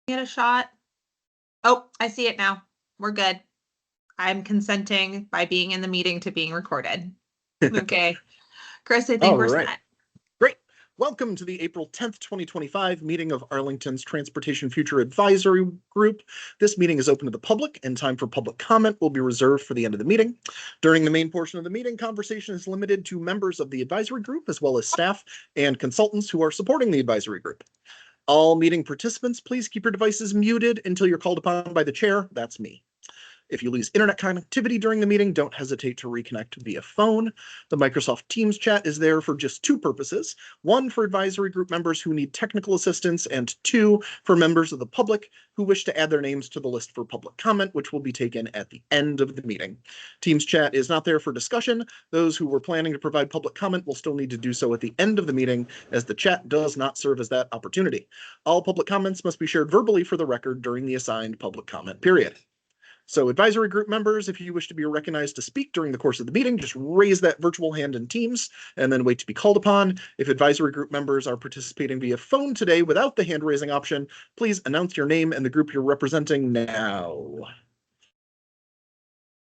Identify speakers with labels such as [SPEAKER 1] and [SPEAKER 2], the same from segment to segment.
[SPEAKER 1] Get a shot. Oh, I see it now. We're good. I'm consenting by being in the meeting to being recorded. Okay. Chris, I think we're set.
[SPEAKER 2] Great. Welcome to the April 10th, 2025 meeting of Arlington's Transportation Future Advisory Group. This meeting is open to the public, and time for public comment will be reserved for the end of the meeting. During the main portion of the meeting, conversation is limited to members of the advisory group, as well as staff and consultants who are supporting the advisory group. All meeting participants, please keep your devices muted until you're called upon by the chair. That's me. If you lose internet connectivity during the meeting, don't hesitate to reconnect via phone. The Microsoft Teams chat is there for just two purposes. One, for advisory group members who need technical assistance, and two, for members of the public who wish to add their names to the list for public comment, which will be taken at the end of the meeting. Teams chat is not there for discussion. Those who were planning to provide public comment will still need to do so at the end of the meeting, as the chat does not serve as that opportunity. All public comments must be shared verbally for the record during the assigned public comment period. So advisory group members, if you wish to be recognized to speak during the course of the meeting, just raise that virtual hand in Teams and then wait to be called upon. If advisory group members are participating via phone today without the hand raising option, please announce your name and the group you're representing now.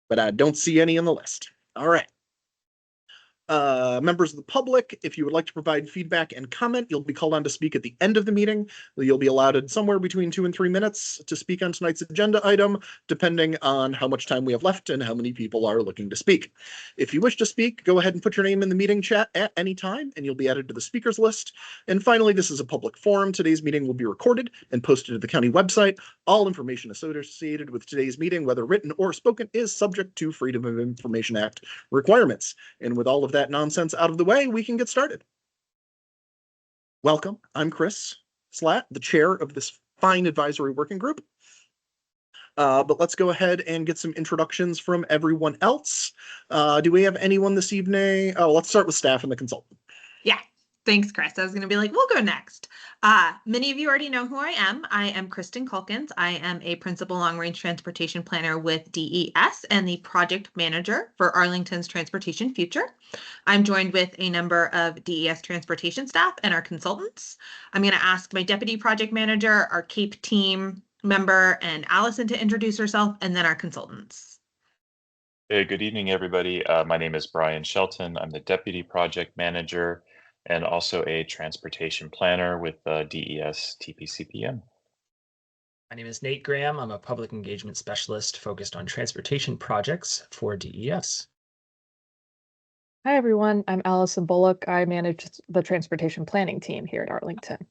[SPEAKER 2] But I don't see any on the list. All right. Members of the public, if you would like to provide feedback and comment, you'll be called on to speak at the end of the meeting. You'll be allotted somewhere between 2 and 3 minutes to speak on tonight's agenda item, depending on how much time we have left and how many people are looking to speak. If you wish to speak, go ahead and put your name in the meeting chat at any time, and you'll be added to the speakers list. And finally, this is a public forum. Today's meeting will be recorded and posted to the county website. All information associated with today's meeting, whether written or spoken, is subject to Freedom of Information Act requirements. And with all of that nonsense out of the way, we can get started. Welcome. I'm Chris Slatt, the chair of this fine advisory working group. But let's go ahead and get some introductions from everyone else. Do we have anyone this evening? Oh, let's start with staff and the consultant.
[SPEAKER 1] Yeah. Thanks, Chris. I was going to be like, we'll go next. Many of you already know who I am. I am Kristen Culkins. I am a principal long-range transportation planner with DES and the project manager for Arlington's Transportation Future. I'm joined with a number of DES transportation staff and our consultants. I'm going to ask my deputy project manager, our CAPE team member, and Allison to introduce herself, and then our consultants.
[SPEAKER 3] Hey, good evening, everybody. My name is Brian Shelton. I'm the deputy project manager and also a transportation planner with DES TPCPM.
[SPEAKER 4] My name is Nate Graham. I'm a public engagement specialist focused on transportation projects for DES.
[SPEAKER 5] Hi, everyone. I'm Allison Bullock. I manage the transportation planning team here at Arlington.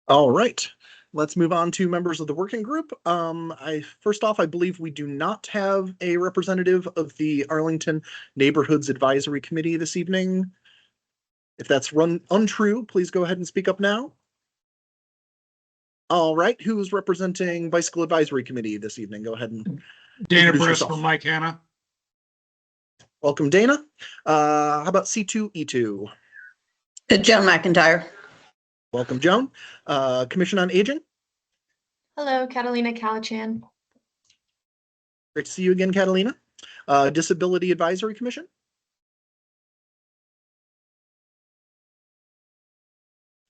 [SPEAKER 2] All right. Let's move on to members of the working group. First off, I believe we do not have a representative of the Arlington Neighborhoods Advisory Committee this evening. If that's untrue, please go ahead and speak up now. All right, who's representing Bicycle Advisory Committee this evening? Go ahead and
[SPEAKER 6] Dana Briss from Mike Hanna.
[SPEAKER 2] Welcome, Dana. How about C2E2?
[SPEAKER 7] Joan McIntyre.
[SPEAKER 2] Welcome, Joan. Commission on Aging.
[SPEAKER 8] Hello, Catalina Calichan.
[SPEAKER 2] Great to see you again, Catalina. Disability Advisory Commission.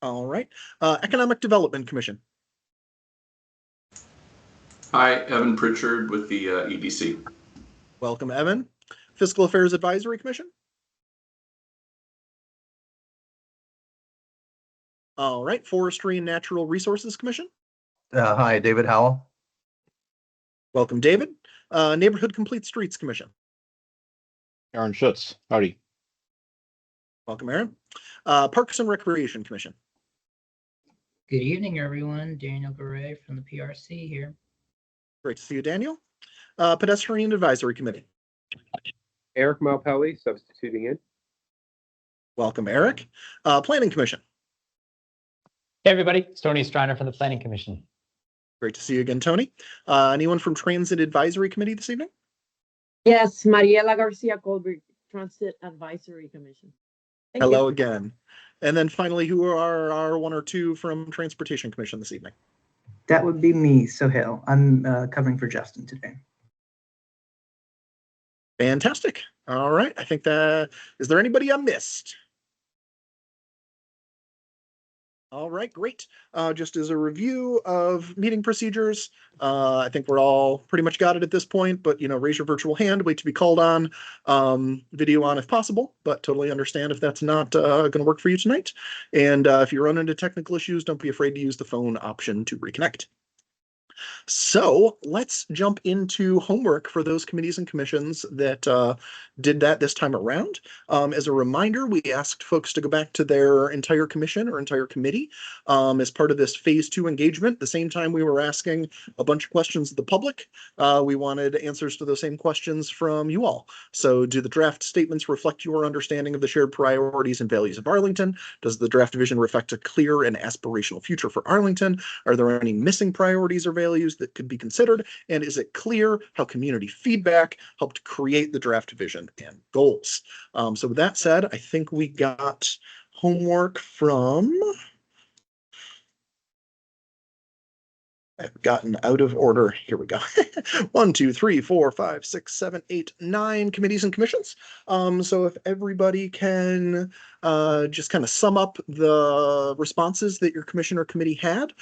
[SPEAKER 2] All right. Economic Development Commission.
[SPEAKER 9] Hi, Evan Pritchard with the EDC.
[SPEAKER 2] Welcome, Evan. Fiscal Affairs Advisory Commission. All right. Forestry and Natural Resources Commission.
[SPEAKER 10] Hi, David Howell.
[SPEAKER 2] Welcome, David. Neighborhood Complete Streets Commission.
[SPEAKER 11] Aaron Schutz. Howdy.
[SPEAKER 2] Welcome, Aaron. Parks and Recreation Commission.
[SPEAKER 12] Good evening, everyone. Daniel Garay from the PRC here.
[SPEAKER 2] Great to see you, Daniel. Pedestrian Advisory Committee.
[SPEAKER 13] Eric Malpelli, substituting in.
[SPEAKER 2] Welcome, Eric. Planning Commission.
[SPEAKER 14] Hey, everybody. It's Tony Striner from the Planning Commission.
[SPEAKER 2] Great to see you again, Tony. Anyone from Transit Advisory Committee this evening?
[SPEAKER 15] Yes, Mariela Garcia Colbert, Transit Advisory Commission.
[SPEAKER 2] Hello again. And then finally, who are our one or two from Transportation Commission this evening?
[SPEAKER 16] That would be me, Sohail. I'm covering for Justin today.
[SPEAKER 2] Fantastic. All right. I think is there anybody I missed? All right, great. Just as a review of meeting procedures, I think we're all pretty much got it at this point, but raise your virtual hand, wait to be called on, video on if possible, but totally understand if that's not going to work for you tonight. And if you run into technical issues, don't be afraid to use the phone option to reconnect. So let's jump into homework for those committees and commissions that did that this time around. As a reminder, we asked folks to go back to their entire commission or entire committee as part of this phase 2 engagement. The same time we were asking a bunch of questions of the public, we wanted answers to those same questions from you all. So do the draft statements reflect your understanding of the shared priorities and values of Arlington? Does the draft vision reflect a clear and aspirational future for Arlington? Are there any missing priorities or values that could be considered? And is it clear how community feedback helped create the draft vision and goals? So with that said, I think we got homework from... I've gotten out of order. Here we go. 1, 2, 3, 4, 5, 6, 7, 8, 9 committees and commissions. So if everybody can just kind of sum up the responses that your commission or committee had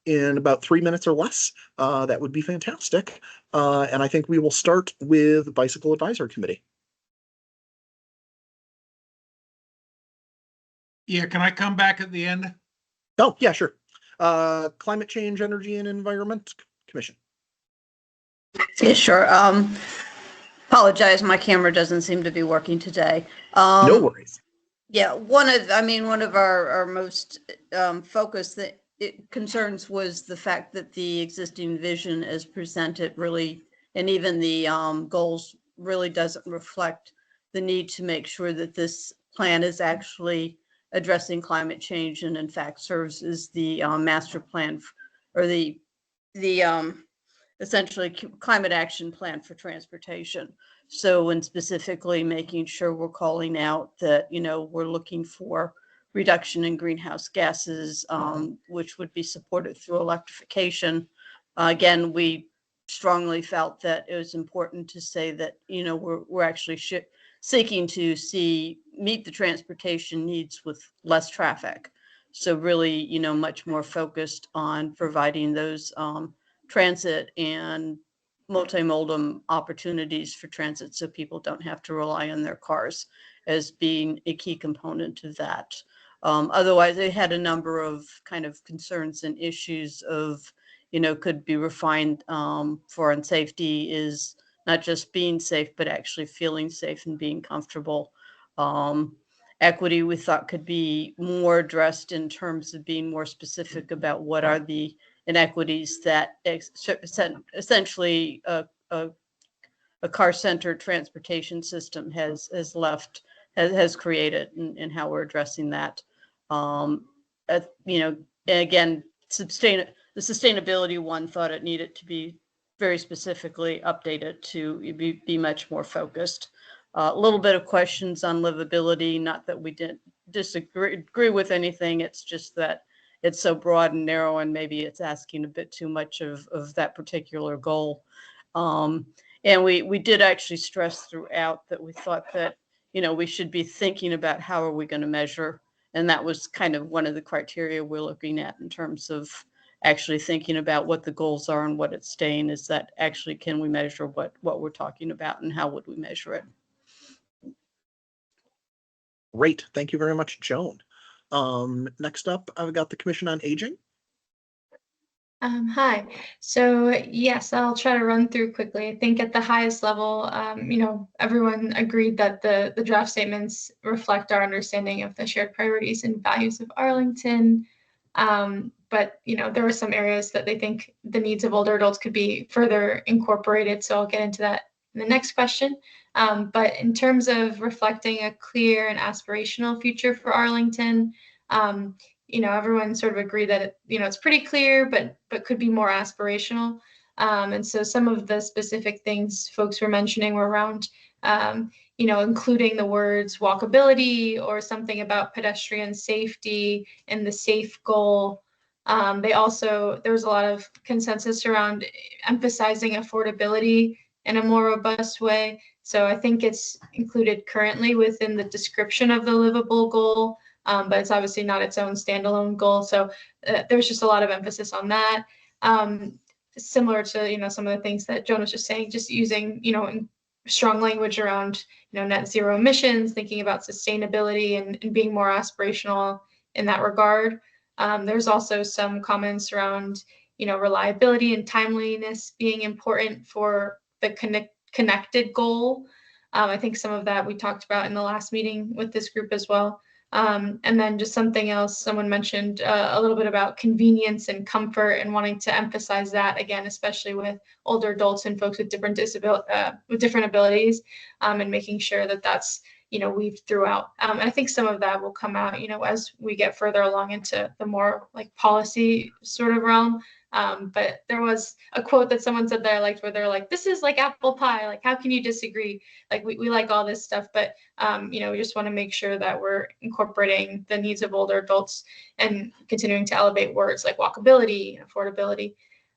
[SPEAKER 2] in about 3 minutes or less, that would be fantastic. And I think we will start with Bicycle Advisory Committee.
[SPEAKER 6] Yeah, can I come back at the end?
[SPEAKER 2] Oh, yeah, sure. Climate Change, Energy, and Environment Commission.
[SPEAKER 7] Yeah, sure. Apologize, my camera doesn't seem to be working today.
[SPEAKER 2] No worries.
[SPEAKER 7] Yeah, one of our most focused concerns was the fact that the existing vision as presented really, and even the goals really doesn't reflect the need to make sure that this plan is actually addressing climate change and in fact serves as the master plan or the essentially climate action plan for transportation. So when specifically making sure we're calling out that, we're looking for reduction in greenhouse gases, which would be supported through electrification. Again, we strongly felt that it was important to say that, we're actually seeking to meet the transportation needs with less traffic. So really, much more focused on providing those transit and multimodal opportunities for transit so people don't have to rely on their cars as being a key component of that. Otherwise, they had a number of kind of concerns and issues of, could be refined for on safety is not just being safe, but actually feeling safe and being comfortable. Equity, we thought, could be more addressed in terms of being more specific about what are the inequities that essentially a car-centered transportation system has created, and how we're addressing that. Again, the sustainability one thought it needed to be very specifically updated to be much more focused. A little bit of questions on livability, not that we didn't disagree with anything, it's just that it's so broad and narrow, and maybe it's asking a bit too much of that particular goal. And we did actually stress throughout that we thought that, we should be thinking about how are we going to measure. And that was kind of one of the criteria we're looking at in terms of actually thinking about what the goals are and what it's staying, is that actually can we measure what we're talking about and how would we measure it?
[SPEAKER 2] Great. Thank you very much, Joan. Next up, I've got the Commission on Aging.
[SPEAKER 8] Hi. So yes, I'll try to run through quickly. I think at the highest level, everyone agreed that the draft statements reflect our understanding of the shared priorities and values of Arlington. But there were some areas that they think the needs of older adults could be further incorporated. So I'll get into that in the next question. But in terms of reflecting a clear and aspirational future for Arlington, everyone sort of agreed that it's pretty clear, but could be more aspirational. And so some of the specific things folks were mentioning were around, including the words walkability or something about pedestrian safety and the safe goal. There was a lot of consensus around emphasizing affordability in a more robust way. So I think it's included currently within the description of the livable goal, but it's obviously not its own standalone goal. So there's just a lot of emphasis on that. Similar to, some of the things that Joan was just saying, just using, strong language around, net zero emissions, thinking about sustainability and being more aspirational in that regard. There's also some comments around, reliability and timeliness being important for the connected goal. I think some of that we talked about in the last meeting with this group as well. And then just something else, someone mentioned a little bit about convenience and comfort and wanting to emphasize that again, especially with older adults and folks with different abilities, and making sure that that's weaved throughout. And I think some of that will come out, as we get further along into the more like policy sort of realm. But there was a quote that someone said that I liked where they're like, this is like apple pie. Like, how can you disagree? Like, we like all this stuff, but, we just want to make sure that we're incorporating the needs of older adults and continuing to elevate words like walkability and affordability.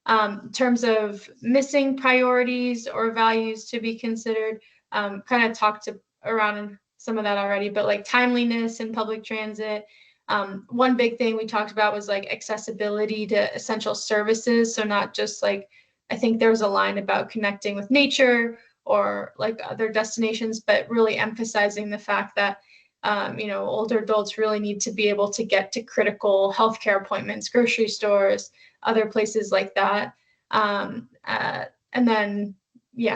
[SPEAKER 8] In terms of missing priorities or values to be considered, kind of talked around some of that already, but like timeliness in public transit. One big thing we talked about was like accessibility to essential services. So not just like, I think there was a line about connecting with nature or like other destinations, but really emphasizing the fact that, older adults really need to be able to get to critical healthcare appointments, grocery stores, other places like that. And then,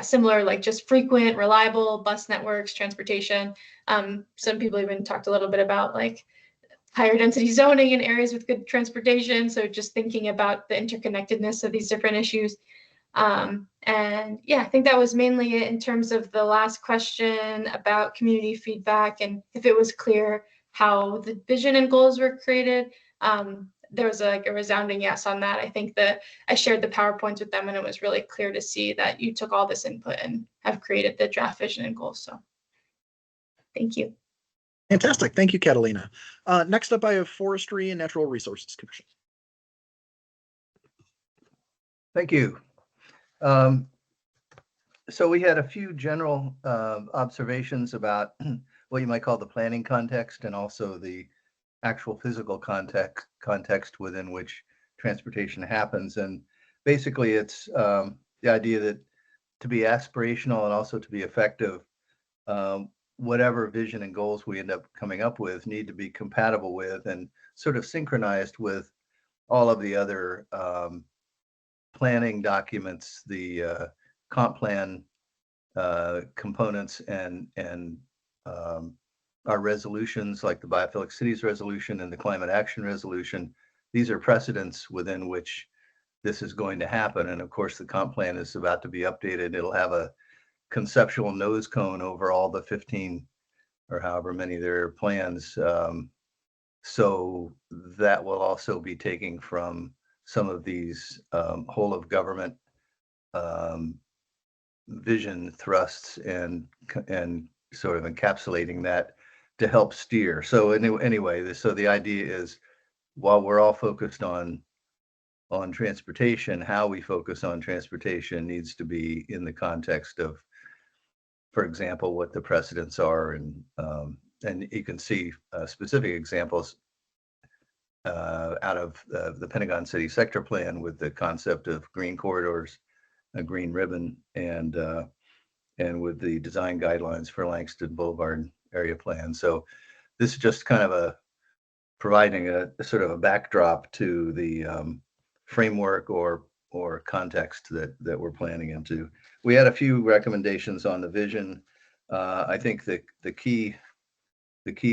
[SPEAKER 8] similar, like just frequent, reliable bus networks, transportation. Some people even talked a little bit about like higher density zoning in areas with good transportation. So just thinking about the interconnectedness of these different issues. And I think that was mainly it in terms of the last question about community feedback and if it was clear how the vision and goals were created. There was like a resounding yes on that. I think that I shared the PowerPoints with them and it was really clear to see that you took all this input and have created the draft vision and goals. So thank you.
[SPEAKER 2] Fantastic. Thank you, Catalina. Next up, I have Forestry and Natural Resources Commission.
[SPEAKER 10] Thank you. So we had a few general observations about what you might call the planning context and also the actual physical context within which transportation happens. And basically it's the idea that to be aspirational and also to be effective, whatever vision and goals we end up coming up with need to be compatible with and sort of synchronized with all of the other planning documents, the comp plan components and our resolutions like the Biophilic Cities Resolution and the Climate Action Resolution. These are precedents within which this is going to happen. And of course, the comp plan is about to be updated. It'll have a conceptual nose cone over all the 15 or however many there are plans. So that will also be taking from some of these whole of government vision thrusts and sort of encapsulating that to help steer. So anyway, so the idea is while we're all focused on transportation, how we focus on transportation needs to be in the context of, for example, what the precedents are, and you can see specific examples out of the Pentagon City Sector Plan with the concept of green corridors, a green ribbon, and with the design guidelines for Langston Boulevard area plan. So this is just kind of providing a sort of a backdrop to the framework or context that we're planning into. We had a few recommendations on the vision. I think the key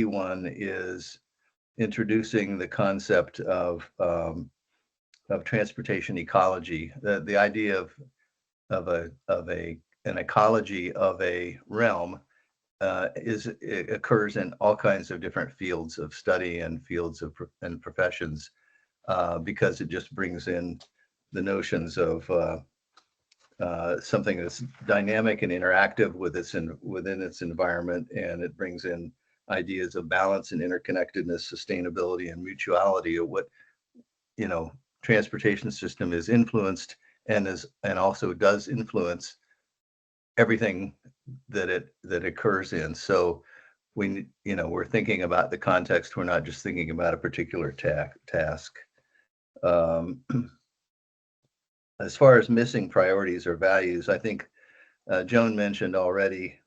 [SPEAKER 10] one is introducing the concept of transportation ecology. The idea of an ecology of a realm it occurs in all kinds of different fields of study and fields of and professions, because it just brings in the notions of something that's dynamic and interactive within its environment, and it brings in ideas of balance and interconnectedness, sustainability, and mutuality of what transportation system is influenced and also does influence everything that it occurs in. So we're thinking about the context. We're not just thinking about a particular task. As far as missing priorities or values, I think Joan mentioned already.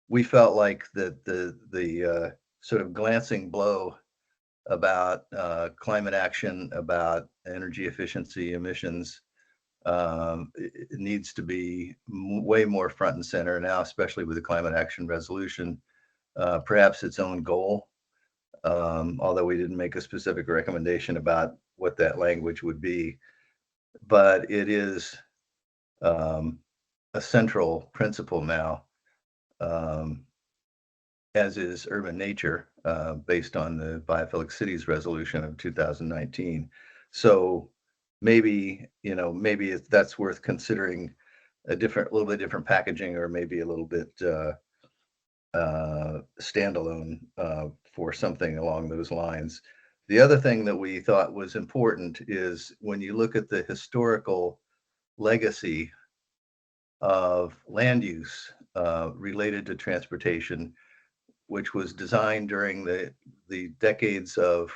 [SPEAKER 10] We felt like that the sort of glancing blow about climate action, about energy efficiency, emissions, it needs to be way more front and center now, especially with the climate action resolution, perhaps its own goal. Although we didn't make a specific recommendation about what that language would be, but it is a central principle now, as is urban nature, based on the Biophilic Cities resolution of 2019. So maybe that's worth considering a little bit different packaging, or maybe a little bit standalone for something along those lines. The other thing that we thought was important is when you look at the historical legacy of land use related to transportation, which was designed during the decades of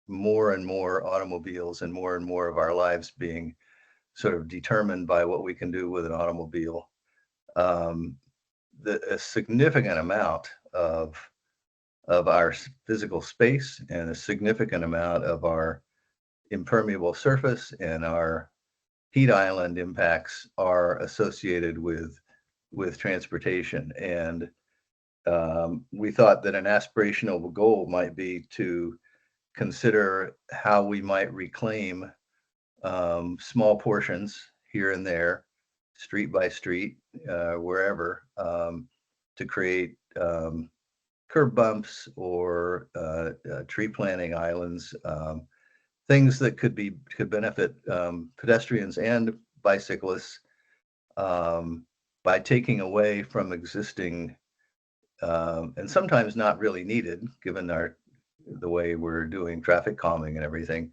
[SPEAKER 10] more and more automobiles and more of our lives being sort of determined by what we can do with an automobile. A significant amount of our physical space and a significant amount of our impermeable surface and our heat island impacts are associated with transportation. And we thought that an aspirational goal might be to consider how we might reclaim small portions here and there, street by street, wherever, to create curb bumps or tree planting islands, things that could benefit pedestrians and bicyclists, by taking away from existing and sometimes not really needed, given the way we're doing traffic calming and everything,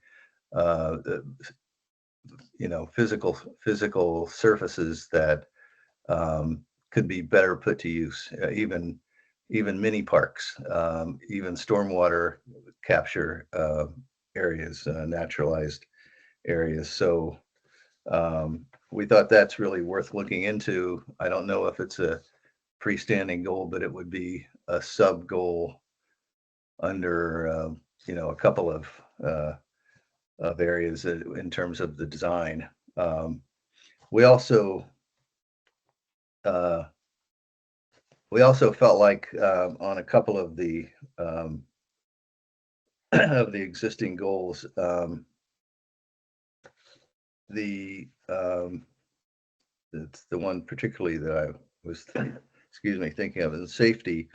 [SPEAKER 10] physical surfaces that could be better put to use, even mini parks, even stormwater capture areas, naturalized areas. So we thought that's really worth looking into. I don't know if it's a freestanding goal, but it would be a sub goal under a couple of areas in terms of the design. We also felt like on a couple of the of the existing goals, it's the one particularly that I was thinking of, is safety,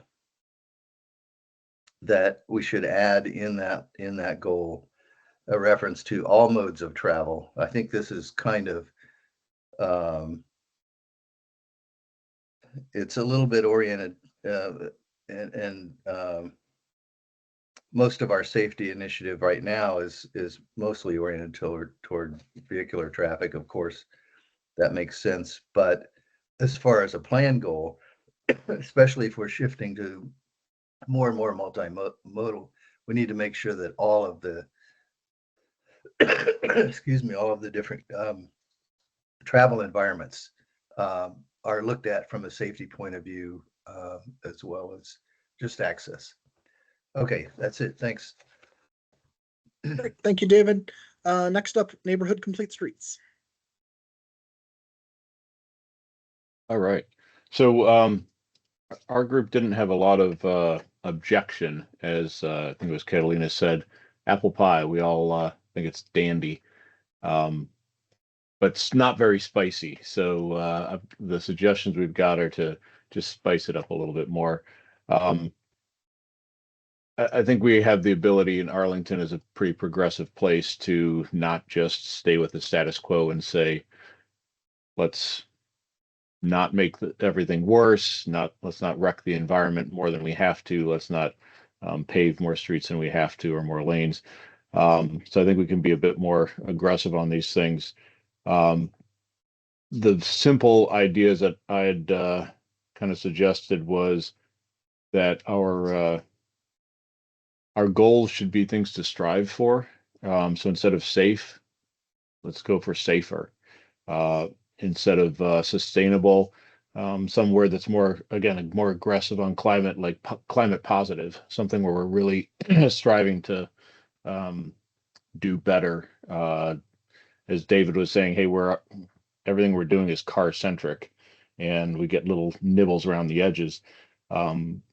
[SPEAKER 10] that we should add in that goal a reference to all modes of travel. I think this is kind of it's a little bit oriented, and most of our safety initiative right now is mostly oriented toward vehicular traffic. Of course, that makes sense. But as far as a plan goal, especially if we're shifting to more and more multimodal, we need to make sure that all of the all of the different travel environments are looked at from a safety point of view, as well as just access. Okay, that's it. Thanks.
[SPEAKER 2] Great. Thank you, David. Next up, neighborhood complete streets.
[SPEAKER 11] All right. So our group didn't have a lot of objection, as I think it was Catalina said. Apple pie, we all think it's dandy, but it's not very spicy. So the suggestions we've got are to just spice it up a little bit more. I think we have the ability in Arlington as a pretty progressive place to not just stay with the status quo and say, let's not make everything worse. Let's not wreck the environment more than we have to. Let's not pave more streets than we have to, or more lanes. So I think we can be a bit more aggressive on these things. The simple ideas that I had kind of suggested was that our goals should be things to strive for. So instead of safe, let's go for safer. Instead of sustainable, some word that's more, again, more aggressive on climate, like climate positive, something where we're really striving to do better. As David was saying, hey, everything we're doing is car centric, and we get little nibbles around the edges.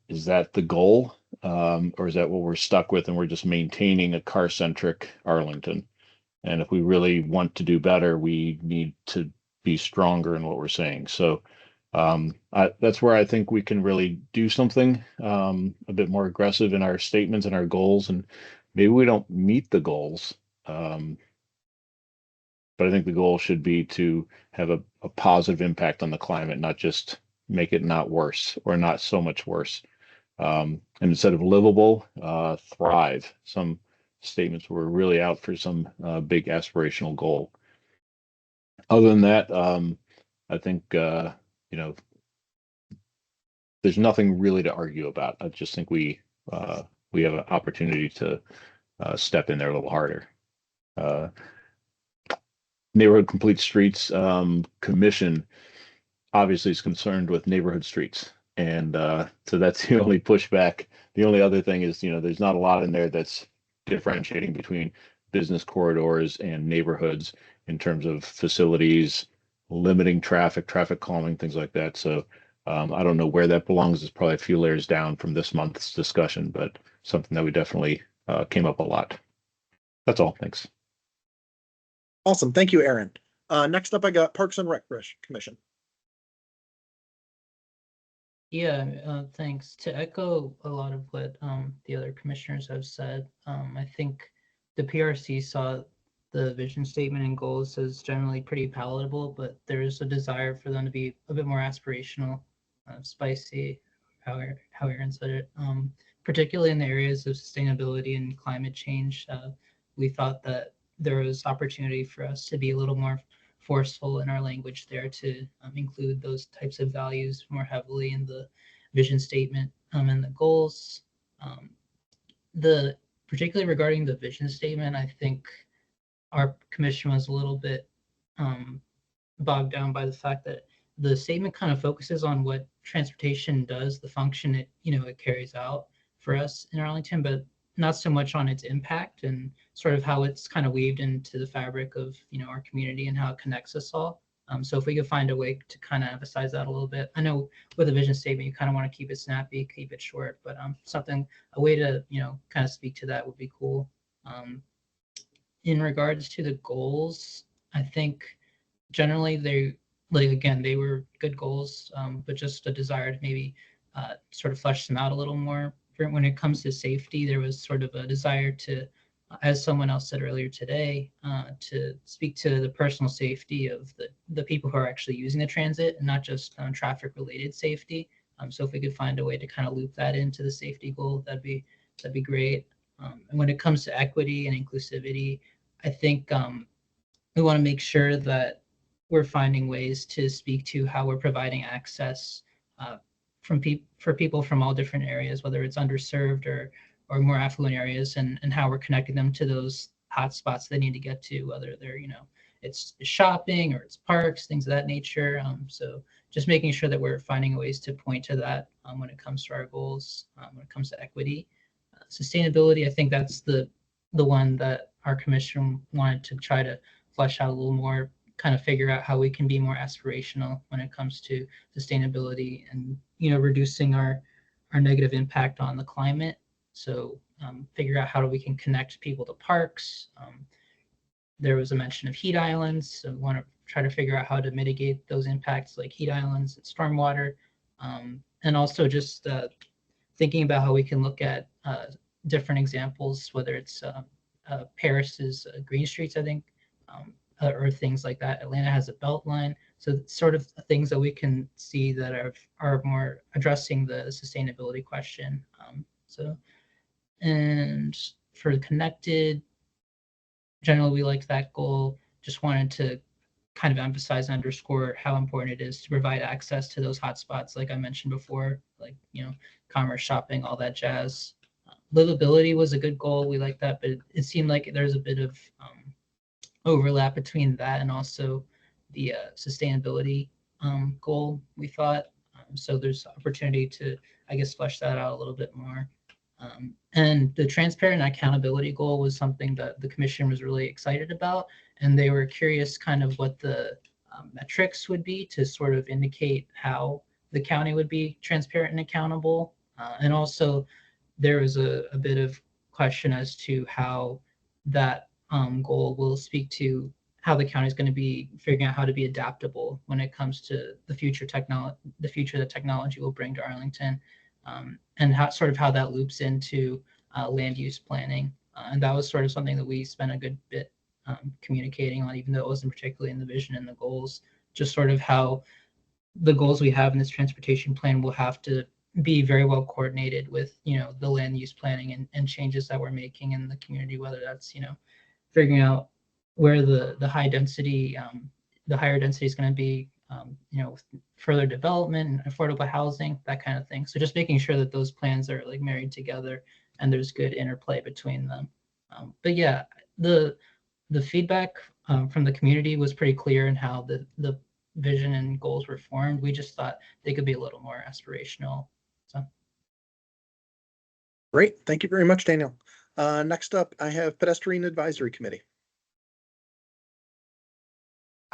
[SPEAKER 11] Is that the goal, or is that what we're stuck with, and we're just maintaining a car centric Arlington? And if we really want to do better, we need to be stronger in what we're saying. So that's where I think we can really do something a bit more aggressive in our statements and our goals. And maybe we don't meet the goals, but I think the goal should be to have a positive impact on the climate, not just make it not worse or not so much worse. And instead of livable, thrive. Some statements were really out for some big aspirational goal. Other than that, I think there's nothing really to argue about. I just think we have an opportunity to step in there a little harder. Neighborhood Complete Streets Commission obviously is concerned with neighborhood streets, and so that's the only pushback. The only other thing is, there's not a lot in there that's differentiating between business corridors and neighborhoods in terms of facilities, limiting traffic calming, things like that. So I don't know where that belongs. It's probably a few layers down from this month's discussion, but something that we definitely came up a lot. That's all. Thanks.
[SPEAKER 2] Awesome. Thank you, Aaron. Next up, I got Parks and Rec Commission.
[SPEAKER 12] Yeah, thanks. To echo a lot of what the other commissioners have said, I think the PRC saw the vision statement and goals as generally pretty palatable, but there's a desire for them to be a bit more aspirational, spicy, how Aaron said it, particularly in the areas of sustainability and climate change. We thought that there was opportunity for us to be a little more forceful in our language there to include those types of values more heavily in the vision statement and the goals. Particularly regarding the vision statement, I think our commission was a little bit bogged down by the fact that the statement kind of focuses on what transportation does, the function it carries out for us in Arlington, but not so much on its impact and sort of how it's kind of weaved into the fabric of our community and how it connects us all. So if we could find a way to kind of emphasize that a little bit. I know with a vision statement you kind of want to keep it snappy, keep it short, but a way to kind of speak to that would be cool. In regards to the goals, I think generally they were good goals, but just a desire to maybe sort of flesh them out a little more. When it comes to safety, there was sort of a desire to, as someone else said earlier today, to speak to the personal safety of the people who are actually using the transit and not just traffic related safety. So if we could find a way to kind of loop that into the safety goal, that'd be great. And when it comes to equity and inclusivity, I think we want to make sure that we're finding ways to speak to how we're providing access for people from all different areas, whether it's underserved or more affluent areas, and how we're connecting them to those hot spots they need to get to, whether they're it's shopping or it's parks, things of that nature. So just making sure that we're finding ways to point to that when it comes to our goals, when it comes to equity. Sustainability, I think that's the one that our commission wanted to try to flesh out a little more, kind of figure out how we can be more aspirational when it comes to sustainability and reducing our negative impact on the climate. So figure out how we can connect people to parks. There was a mention of heat islands, so we want to try to figure out how to mitigate those impacts like heat islands and stormwater, and also just thinking about how we can look at different examples, whether it's Paris's green streets, I think, or things like that. Atlanta has a belt line. So sort of things that we can see that are more addressing the sustainability question. And for connected, generally we liked that goal. Just wanted to kind of emphasize and underscore how important it is to provide access to those hotspots, like I mentioned before, like, commerce, shopping, all that jazz. Livability was a good goal. We like that, but it seemed like there's a bit of overlap between that and also the sustainability goal, we thought. So there's opportunity to, I guess, flesh that out a little bit more. And the transparent accountability goal was something that the commission was really excited about, and they were curious kind of what the metrics would be to sort of indicate how the county would be transparent and accountable. And also there was a bit of question as to how that goal will speak to how the county is going to be figuring out how to be adaptable when it comes to the future that technology will bring to Arlington, and how that loops into land use planning. And that was sort of something that we spent a good bit communicating on, even though it wasn't particularly in the vision and the goals, just sort of how the goals we have in this transportation plan will have to be very well coordinated with, the land use planning and changes that we're making in the community, whether that's, figuring out where the higher density is going to be, with further development and affordable housing, that kind of thing. So just making sure that those plans are like married together and there's good interplay between them. But yeah, the feedback from the community was pretty clear in how the vision and goals were formed. We just thought they could be a little more aspirational. So.
[SPEAKER 2] Great. Thank you very much, Daniel. Next up, I have Pedestrian Advisory Committee.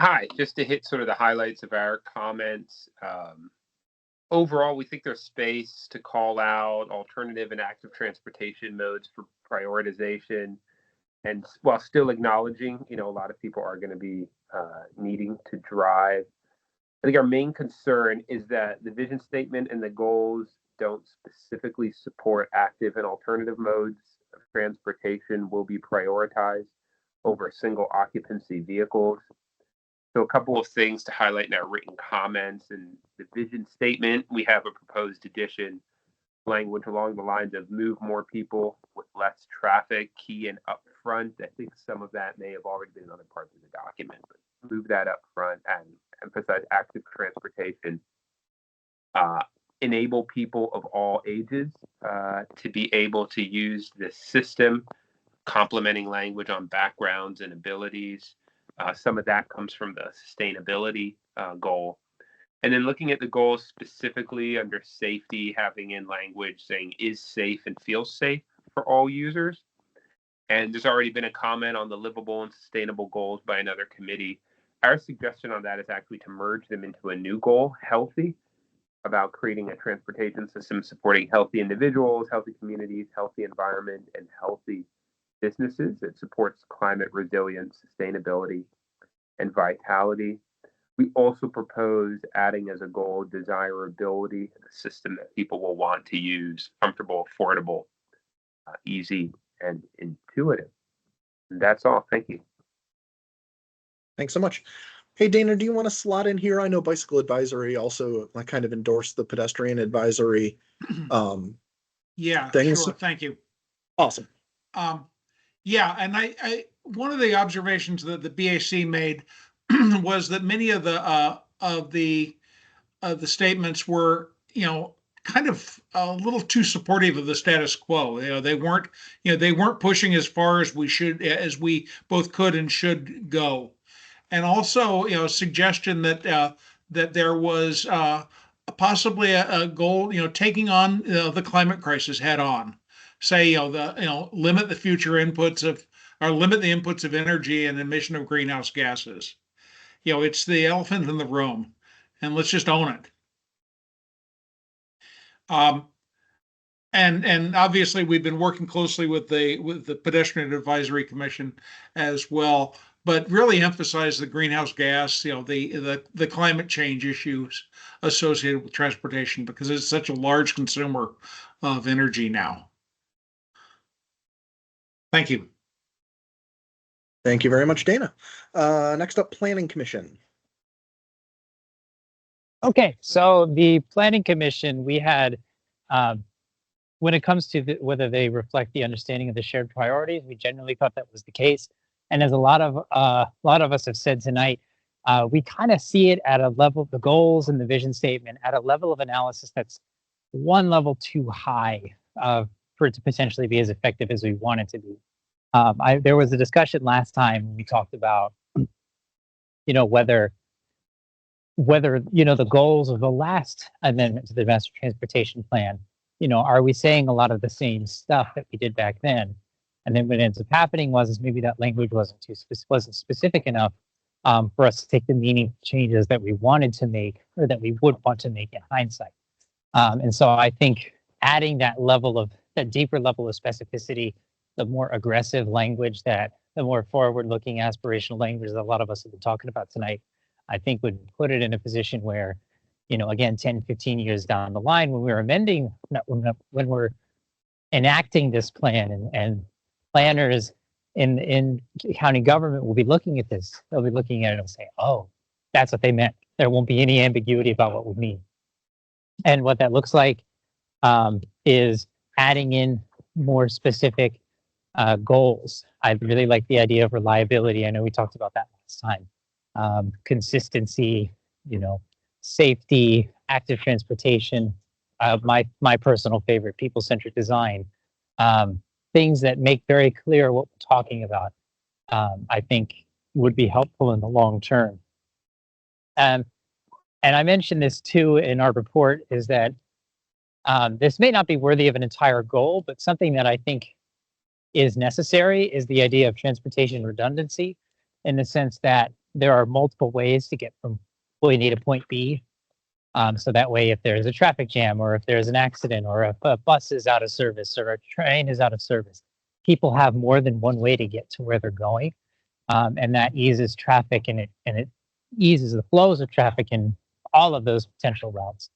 [SPEAKER 13] Hi, just to hit sort of the highlights of our comments. Overall, we think there's space to call out alternative and active transportation modes for prioritization, and while still acknowledging, a lot of people are going to be needing to drive. I think our main concern is that the vision statement and the goals don't specifically support active and alternative modes of transportation will be prioritized over single occupancy vehicles. So a couple of things to highlight in our written comments. In the vision statement, we have a proposed addition language along the lines of move more people with less traffic, key and upfront. I think some of that may have already been in other parts of the document, but move that up front and emphasize active transportation. Enable people of all ages to be able to use this system, complementing language on backgrounds and abilities. Some of that comes from the sustainability goal. And then looking at the goals specifically under safety, having in language saying is safe and feels safe for all users. And there's already been a comment on the livable and sustainable goals by another committee. Our suggestion on that is actually to merge them into a new goal, healthy, about creating a transportation system supporting healthy individuals, healthy communities, healthy environment, and healthy businesses. It supports climate resilience, sustainability, and vitality. We also propose adding as a goal desirability, a system that people will want to use, comfortable, affordable, easy, and intuitive. And that's all. Thank you.
[SPEAKER 2] Thanks so much. Hey, Dana, do you want to slot in here? I know Bicycle Advisory also kind of endorsed the Pedestrian Advisory
[SPEAKER 6] Yeah,
[SPEAKER 2] things.
[SPEAKER 6] sure. Thank you.
[SPEAKER 2] Awesome.
[SPEAKER 6] Yeah, and I one of the observations that the BAC made was that many of the statements were, kind of a little too supportive of the status quo. They weren't pushing as far as we both could and should go. And also, suggestion that there was possibly a goal, taking on the climate crisis head on. Say, limit the future inputs or limit the inputs of energy and emission of greenhouse gases. It's the elephant in the room, and let's just own it. And obviously we've been working closely with the Pedestrian Advisory Commission as well, but really emphasize the greenhouse gas, the climate change issues associated with transportation, because it's such a large consumer of energy now. Thank you.
[SPEAKER 2] Thank you very much, Dana. Next up, Planning Commission.
[SPEAKER 14] Okay, so the Planning Commission, we had, when it comes to whether they reflect the understanding of the shared priorities, we generally thought that was the case. And as a lot of us have said tonight, We kind of see it at a level, the goals and the vision statement at a level of analysis that's one level too high for it to potentially be as effective as we want it to be. There was a discussion last time when we talked about, whether the goals of the last amendment to the master transportation plan, are we saying a lot of the same stuff that we did back then? And then what ends up happening was maybe that language wasn't specific enough for us to take the meaningful changes that we wanted to make, or that we would want to make in hindsight. And so I think adding that deeper level of specificity, the more aggressive language, the more forward-looking aspirational language that a lot of us have been talking about tonight, I think would put it in a position where, again, 10, 15 years down the line, when we're amending, when we're enacting this plan, and planners in county government will be looking at this, they'll be looking at it and say, oh, that's what they meant. There won't be any ambiguity about what we mean. And what that looks like is adding in more specific goals. I really like the idea of reliability. I know we talked about that last time. Consistency, safety, active transportation, my personal favorite, people-centric design, things that make very clear what we're talking about, I think would be helpful in the long term. And I mentioned this too in our report, is that this may not be worthy of an entire goal, but something that I think is necessary is the idea of transportation redundancy, in the sense that there are multiple ways to get from point A to point B. So that way, if there's a traffic jam, or if there's an accident, or if a bus is out of service, or a train is out of service, people have more than one way to get to where they're going. And that eases traffic, and it eases the flows of traffic in all of those potential routes,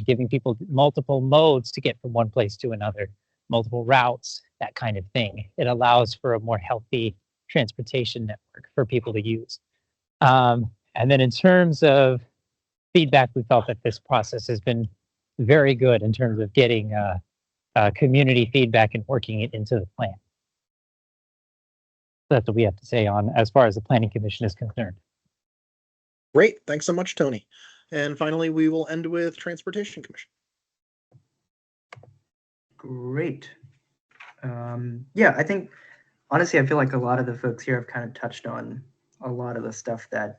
[SPEAKER 14] giving people multiple modes to get from one place to another, multiple routes, that kind of thing. It allows for a more healthy transportation network for people to use. And then in terms of feedback, we felt that this process has been very good in terms of getting community feedback and working it into the plan. That's what we have to say on as far as the Planning Commission is concerned.
[SPEAKER 2] Great. Thanks so much, Tony. And finally, we will end with Transportation Commission.
[SPEAKER 17] Great. Yeah, I think, honestly, I feel like a lot of the folks here have kind of touched on a lot of the stuff that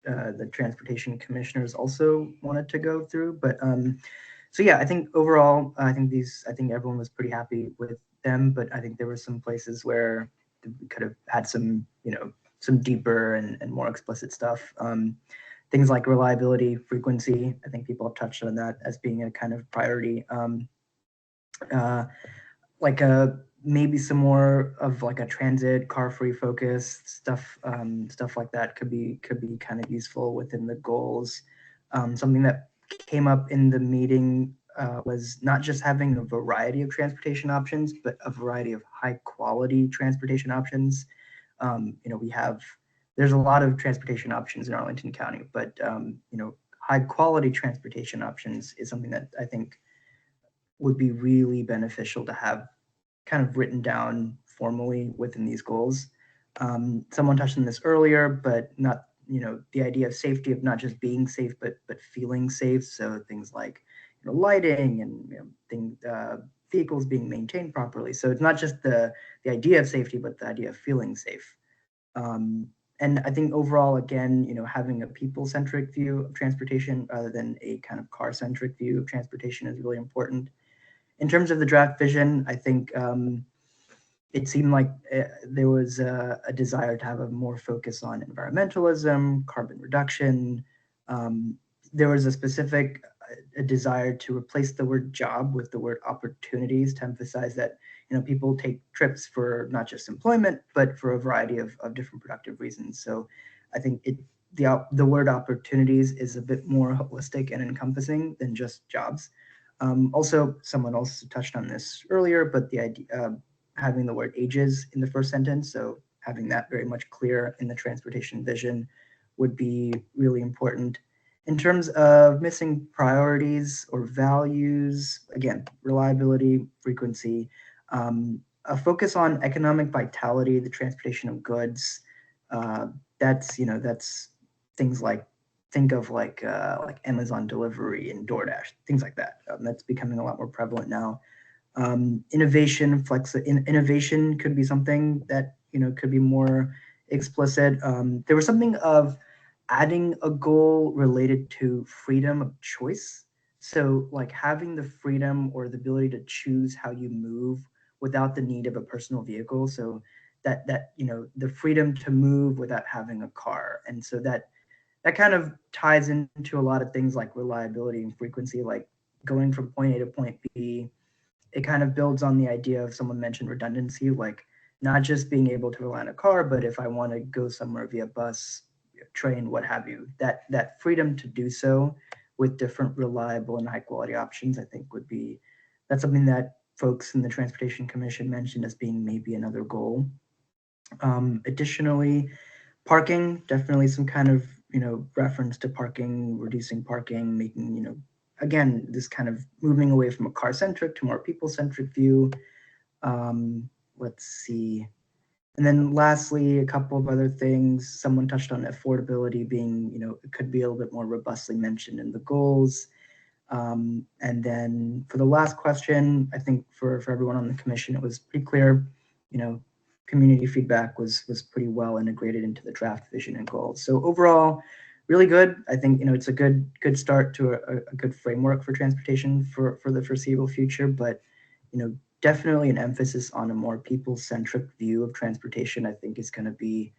[SPEAKER 17] the Transportation Commissioners also wanted to go through. But so yeah, I think overall, I think everyone was pretty happy with them, but I think there were some places where we could have had some, some deeper and more explicit stuff. Things like reliability, frequency, I think people have touched on that as being a kind of priority. Maybe some more of like a transit, car-free focus stuff, stuff like that could be kind of useful within the goals. Something that came up in the meeting was not just having a variety of transportation options, but a variety of high-quality transportation options. There's a lot of transportation options in Arlington County, but high-quality transportation options is something that I think would be really beneficial to have kind of written down formally within these goals. Someone touched on this earlier, but not, the idea of safety, of not just being safe, but feeling safe. So things like lighting and vehicles being maintained properly. So it's not just the idea of safety, but the idea of feeling safe. And I think overall, again, having a people-centric view of transportation rather than a kind of car-centric view of transportation is really important. In terms of the draft vision, I think it seemed like there was a desire to have a more focus on environmentalism, carbon reduction. There was a specific desire to replace the word job with the word opportunities, to emphasize that people take trips for not just employment, but for a variety of different productive reasons. So I think the word opportunities is a bit more holistic and encompassing than just jobs. Also, someone else touched on this earlier, but the idea having the word ages in the first sentence, so having that very much clear in the transportation vision would be really important. In terms of missing priorities or values, again, reliability, frequency, a focus on economic vitality, the transportation of goods. That's things like, think of like Amazon delivery and DoorDash, things like that. That's becoming a lot more prevalent now. Innovation could be something that, you know, could be more explicit. There was something of adding a goal related to freedom of choice. So like having the freedom or the ability to choose how you move without the need of a personal vehicle. So that you know, the freedom to move without having a car. And so that kind of ties into a lot of things like reliability and frequency, like going from point A to point B. It kind of builds on the idea of, someone mentioned redundancy, like not just being able to rely on a car, but if I want to go somewhere via bus, train, what have you, that freedom to do so with different reliable and high quality options, I think that's something that folks in the Transportation Commission mentioned as being maybe another goal. Additionally, parking, definitely some kind of, you know, reference to parking, reducing parking, making, you know, again, this kind of moving away from a car-centric to more people-centric view. Let's see. And then lastly, a couple of other things. Someone touched on affordability being, you know, it could be a little bit more robustly mentioned in the goals. And then for the last question, I think for everyone on the commission, it was pretty clear, you know, community feedback was pretty well integrated into the draft vision and goals. So overall, really good. I think, you know, it's a good start to a good framework for transportation for the foreseeable future, but, you know, definitely an emphasis on a more people-centric view of transportation, I think, is going to be,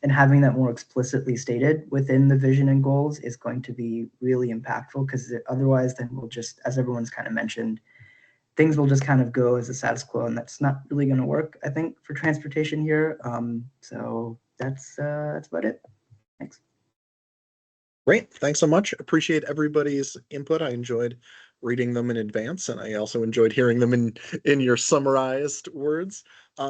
[SPEAKER 17] and having that more explicitly stated within the vision and goals is going to be really impactful, because otherwise then we'll just, as everyone's kind of mentioned, things will just kind of go as a status quo, and that's not really going to work, I think, for transportation here. So that's about it. Thanks.
[SPEAKER 2] Great. Thanks so much. Appreciate everybody's input. I enjoyed reading them in advance, and I also enjoyed hearing them in your summarized words. So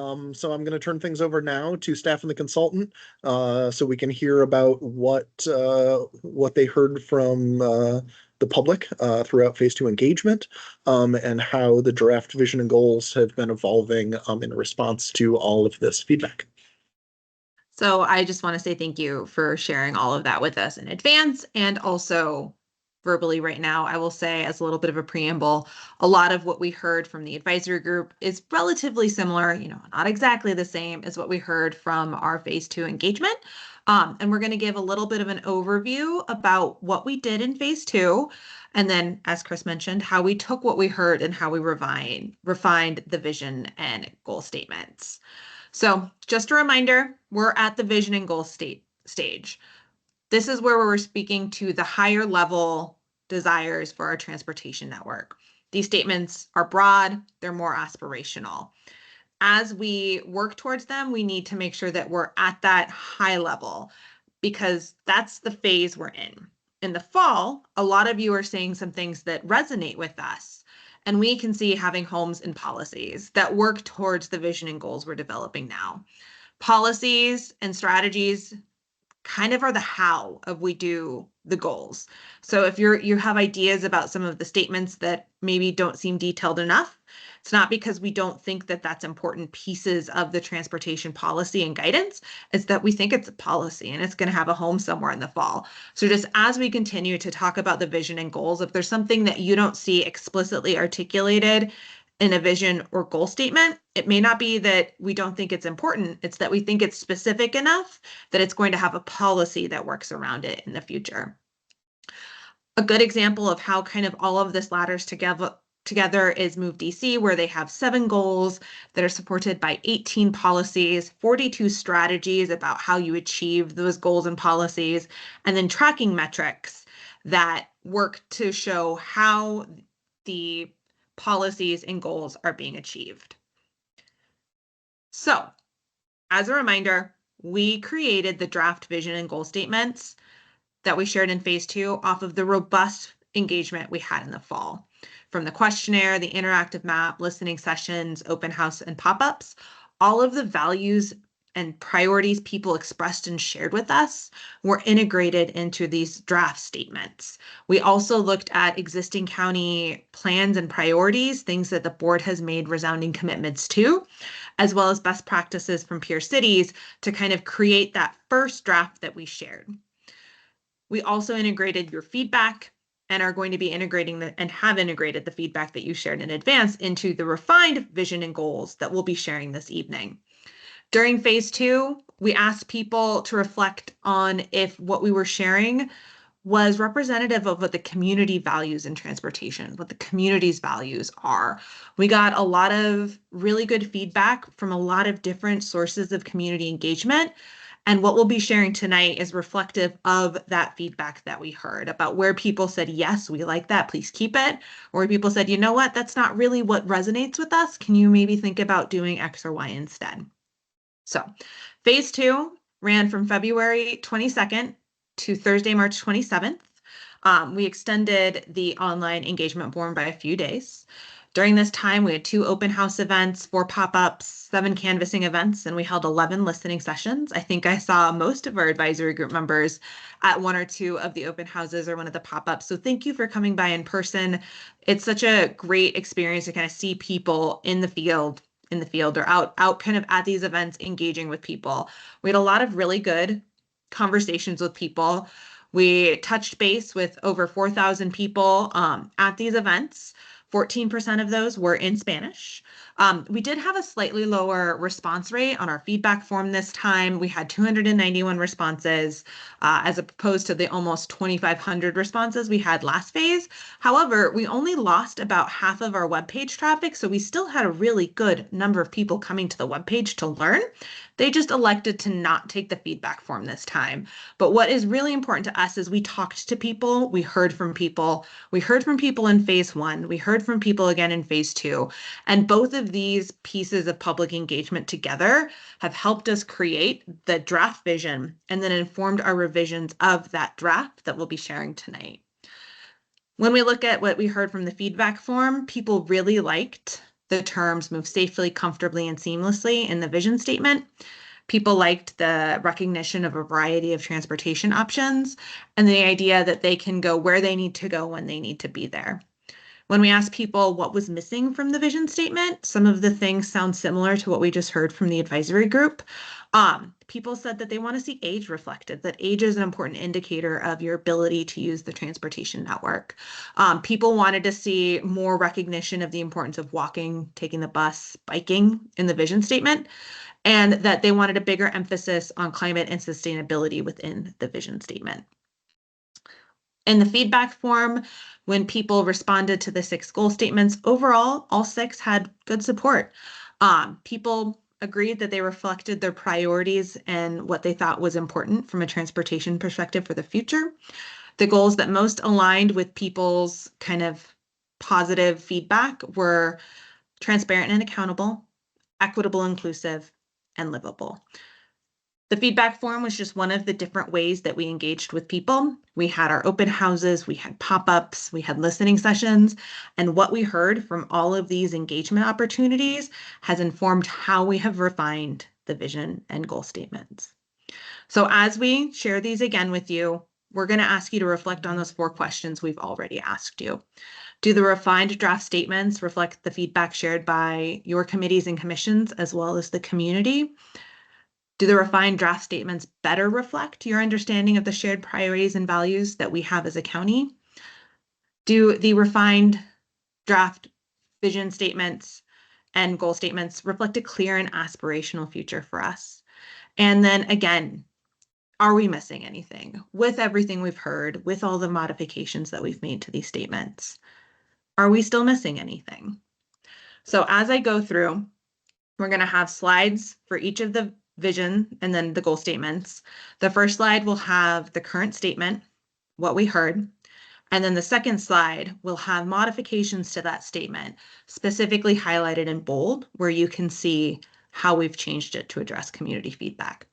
[SPEAKER 2] I'm going to turn things over now to staff and the consultant, so we can hear about what they heard from the public throughout phase 2 engagement, and how the draft vision and goals have been evolving in response to all of this feedback.
[SPEAKER 1] So I just want to say thank you for sharing all of that with us in advance, and also verbally right now. I will say, as a little bit of a preamble, a lot of what we heard from the advisory group is relatively similar, you know, not exactly the same as what we heard from our phase 2 engagement. And we're going to give a little bit of an overview about what we did in phase 2. And then, as Chris mentioned, how we took what we heard and how we refined the vision and goal statements. So just a reminder, we're at the vision and goal stage. This is where we're speaking to the higher level desires for our transportation network. These statements are broad, they're more aspirational. As we work towards them, we need to make sure that we're at that high level, because that's the phase we're in. In the fall, a lot of you are saying some things that resonate with us. And we can see having homes and policies that work towards the vision and goals we're developing now. Policies and strategies kind of are the how of we do the goals. So if you have ideas about some of the statements that maybe don't seem detailed enough, it's not because we don't think that that's important pieces of the transportation policy and guidance. It's that we think it's a policy and it's going to have a home somewhere in the fall. So just as we continue to talk about the vision and goals, if there's something that you don't see explicitly articulated in a vision or goal statement, it may not be that we don't think it's important. It's that we think it's specific enough that it's going to have a policy that works around it in the future. A good example of how kind of all of this ladders together is Move DC, where they have 7 goals that are supported by 18 policies, 42 strategies about how you achieve those goals and policies, and then tracking metrics that work to show how the policies and goals are being achieved. So, as a reminder, we created the draft vision and goal statements that we shared in phase 2 off of the robust engagement we had in the fall. From the questionnaire, the interactive map, listening sessions, open house, and pop-ups, all of the values and priorities people expressed and shared with us were integrated into these draft statements. We also looked at existing county plans and priorities, things that the board has made resounding commitments to, as well as best practices from peer cities to kind of create that first draft that we shared. We also integrated your feedback and are going to be integrating and have integrated the feedback that you shared in advance into the refined vision and goals that we'll be sharing this evening. During phase 2, we asked people to reflect on if what we were sharing was representative of what the community values in transportation, what the community's values are. We got a lot of really good feedback from a lot of different sources of community engagement. And what we'll be sharing tonight is reflective of that feedback that we heard about where people said, yes, we like that, please keep it. Or where people said, you know what, that's not really what resonates with us. Can you maybe think about doing X or Y instead? So phase 2 ran from February 22nd to Thursday, March 27th. We extended the online engagement forum by a few days. During this time, we had 2 open house events, 4 pop-ups, 7 canvassing events, and we held 11 listening sessions. I think I saw most of our advisory group members at 1 or 2 of the open houses or one of the pop-ups. So thank you for coming by in person. It's such a great experience to kind of see people in the field or out kind of at these events engaging with people. We had a lot of really good conversations with people. We touched base with over 4,000 people at these events. 14% of those were in Spanish. We did have a slightly lower response rate on our feedback form this time. We had 291 responses as opposed to the almost 2,500 responses we had last phase. However, we only lost about half of our webpage traffic, so we still had a really good number of people coming to the webpage to learn. They just elected to not take the feedback form this time. But what is really important to us is we talked to people, we heard from people. We heard from people in phase 1, we heard from people again in phase 2, and both of these pieces of public engagement together have helped us create the draft vision and then informed our revisions of that draft that we'll be sharing tonight. When we look at what we heard from the feedback form, people really liked the terms move safely, comfortably, and seamlessly in the vision statement. People liked the recognition of a variety of transportation options and the idea that they can go where they need to go when they need to be there. When we asked people what was missing from the vision statement, some of the things sound similar to what we just heard from the advisory group. People said that they want to see age reflected, that age is an important indicator of your ability to use the transportation network. People wanted to see more recognition of the importance of walking, taking the bus, biking in the vision statement, and that they wanted a bigger emphasis on climate and sustainability within the vision statement. In the feedback form, when people responded to the 6 goal statements, overall, all 6 had good support. People agreed that they reflected their priorities and what they thought was important from a transportation perspective for the future. The goals that most aligned with people's kind of positive feedback were transparent and accountable, equitable, inclusive, and livable. The feedback form was just one of the different ways that we engaged with people. We had our open houses, we had pop-ups, we had listening sessions, and what we heard from all of these engagement opportunities has informed how we have refined the vision and goal statements. So as we share these again with you, we're going to ask you to reflect on those 4 questions we've already asked you. Do the refined draft statements reflect the feedback shared by your committees and commissions as well as the community? Do the refined draft statements better reflect your understanding of the shared priorities and values that we have as a county? Do the refined draft vision statements and goal statements reflect a clear and aspirational future for us? And then again, are we missing anything? With everything we've heard, with all the modifications that we've made to these statements, are we still missing anything? So as I go through, we're going to have slides for each of the vision and then the goal statements. The first slide will have the current statement, what we heard, and then the second slide will have modifications to that statement, specifically highlighted in bold, where you can see how we've changed it to address community feedback.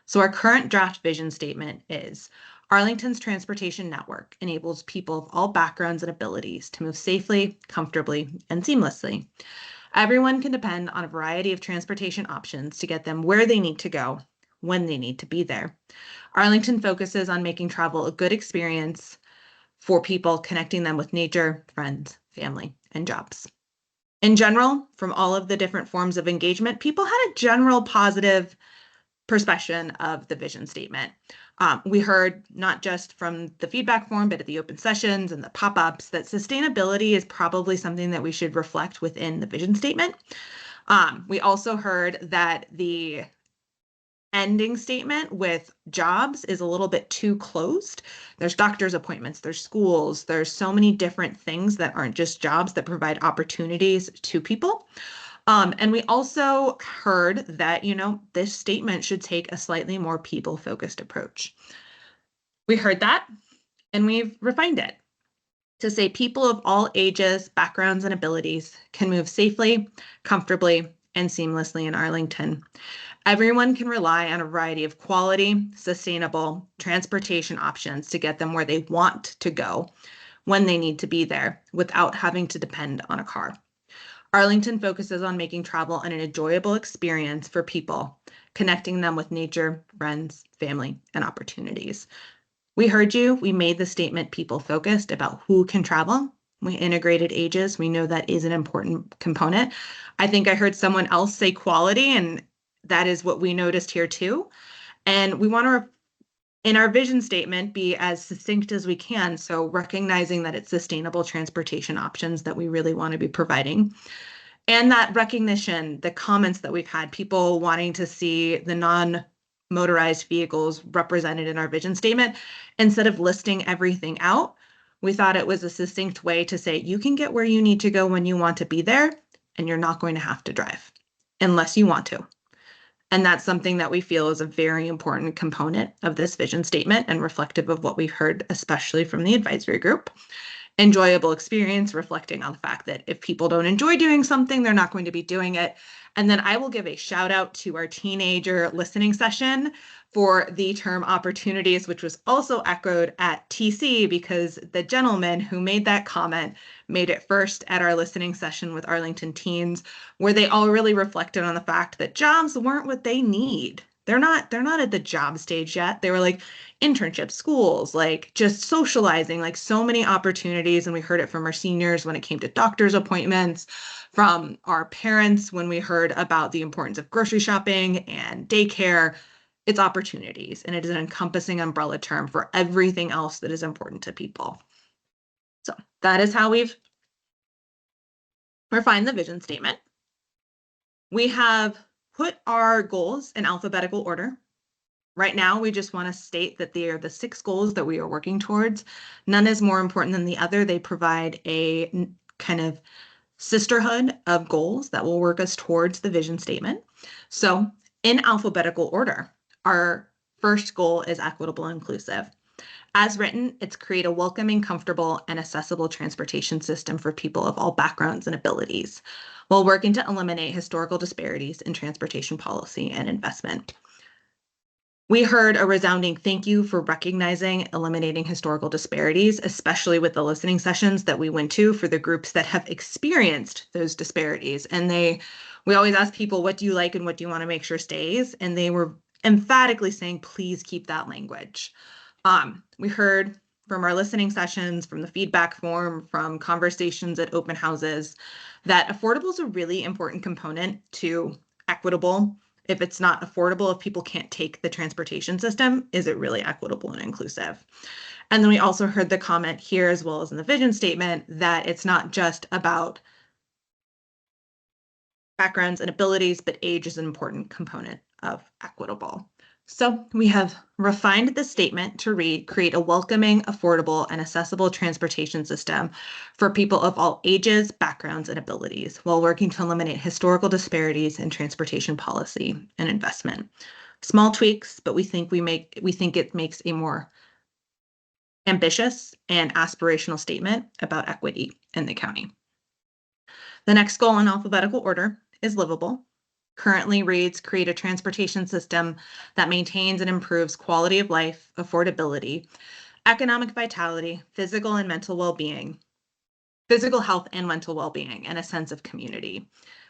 [SPEAKER 1] So our current draft vision statement is Arlington's transportation network enables people of all backgrounds and abilities to move safely, comfortably, and seamlessly. Everyone can depend on a variety of transportation options to get them where they need to go, when they need to be there. Arlington focuses on making travel a good experience for people, connecting them with nature, friends, family, and jobs. In general, from all of the different forms of engagement, people had a general positive perception of the vision statement. We heard not just from the feedback form, but at the open sessions and the pop-ups that sustainability is probably something that we should reflect within the vision statement. We also heard that the ending statement with jobs is a little bit too closed. There's doctor's appointments, there's schools, there's so many different things that aren't just jobs that provide opportunities to people. And we also heard that, this statement should take a slightly more people-focused approach. We heard that and we've refined it to say people of all ages, backgrounds, and abilities can move safely, comfortably, and seamlessly in Arlington. Everyone can rely on a variety of quality, sustainable transportation options to get them where they want to go when they need to be there without having to depend on a car. Arlington focuses on making travel an enjoyable experience for people, connecting them with nature, friends, family, and opportunities. We heard you. We made the statement people-focused about who can travel. We integrated ages. We know that is an important component. I think I heard someone else say quality, and that is what we noticed here too. And we want to, in our vision statement, be as succinct as we can. So recognizing that it's sustainable transportation options that we really want to be providing. And that recognition, the comments that we've had, people wanting to see the non-motorized vehicles represented in our vision statement, instead of listing everything out, we thought it was a succinct way to say, you can get where you need to go when you want to be there, and you're not going to have to drive unless you want to. And that's something that we feel is a very important component of this vision statement and reflective of what we've heard, especially from the advisory group. Enjoyable experience, reflecting on the fact that if people don't enjoy doing something, they're not going to be doing it. And then I will give a shout out to our teenager listening session for the term opportunities, which was also echoed at TC because the gentleman who made that comment made it first at our listening session with Arlington teens, where they all really reflected on the fact that jobs weren't what they need. They're not at the job stage yet. They were like internships, schools, like just socializing, like so many opportunities. And we heard it from our seniors when it came to doctor's appointments, from our parents when we heard about the importance of grocery shopping and daycare. It's opportunities, and it is an encompassing umbrella term for everything else that is important to people. So that is how we've refined the vision statement. We have put our goals in alphabetical order. Right now, we just want to state that they are the 6 goals that we are working towards. None is more important than the other. They provide a kind of sisterhood of goals that will work us towards the vision statement. So in alphabetical order, our first goal is equitable and inclusive. As written, it's create a welcoming, comfortable, and accessible transportation system for people of all backgrounds and abilities, while working to eliminate historical disparities in transportation policy and investment. We heard a resounding thank you for recognizing eliminating historical disparities, especially with the listening sessions that we went to for the groups that have experienced those disparities. And we always ask people, what do you like and what do you want to make sure stays? And they were emphatically saying, please keep that language. We heard from our listening sessions, from the feedback form, from conversations at open houses, that affordable is a really important component to equitable. If it's not affordable, if people can't take the transportation system, is it really equitable and inclusive? And then we also heard the comment here, as well as in the vision statement, that it's not just about backgrounds and abilities, but age is an important component of equitable. So we have refined the statement to read, create a welcoming, affordable, and accessible transportation system for people of all ages, backgrounds, and abilities, while working to eliminate historical disparities in transportation policy and investment. Small tweaks, but we think it makes a more ambitious and aspirational statement about equity in the county. The next goal in alphabetical order is livable. Currently reads, create a transportation system that maintains and improves quality of life, affordability, economic vitality, physical and mental well-being, physical health and mental well-being, and a sense of community.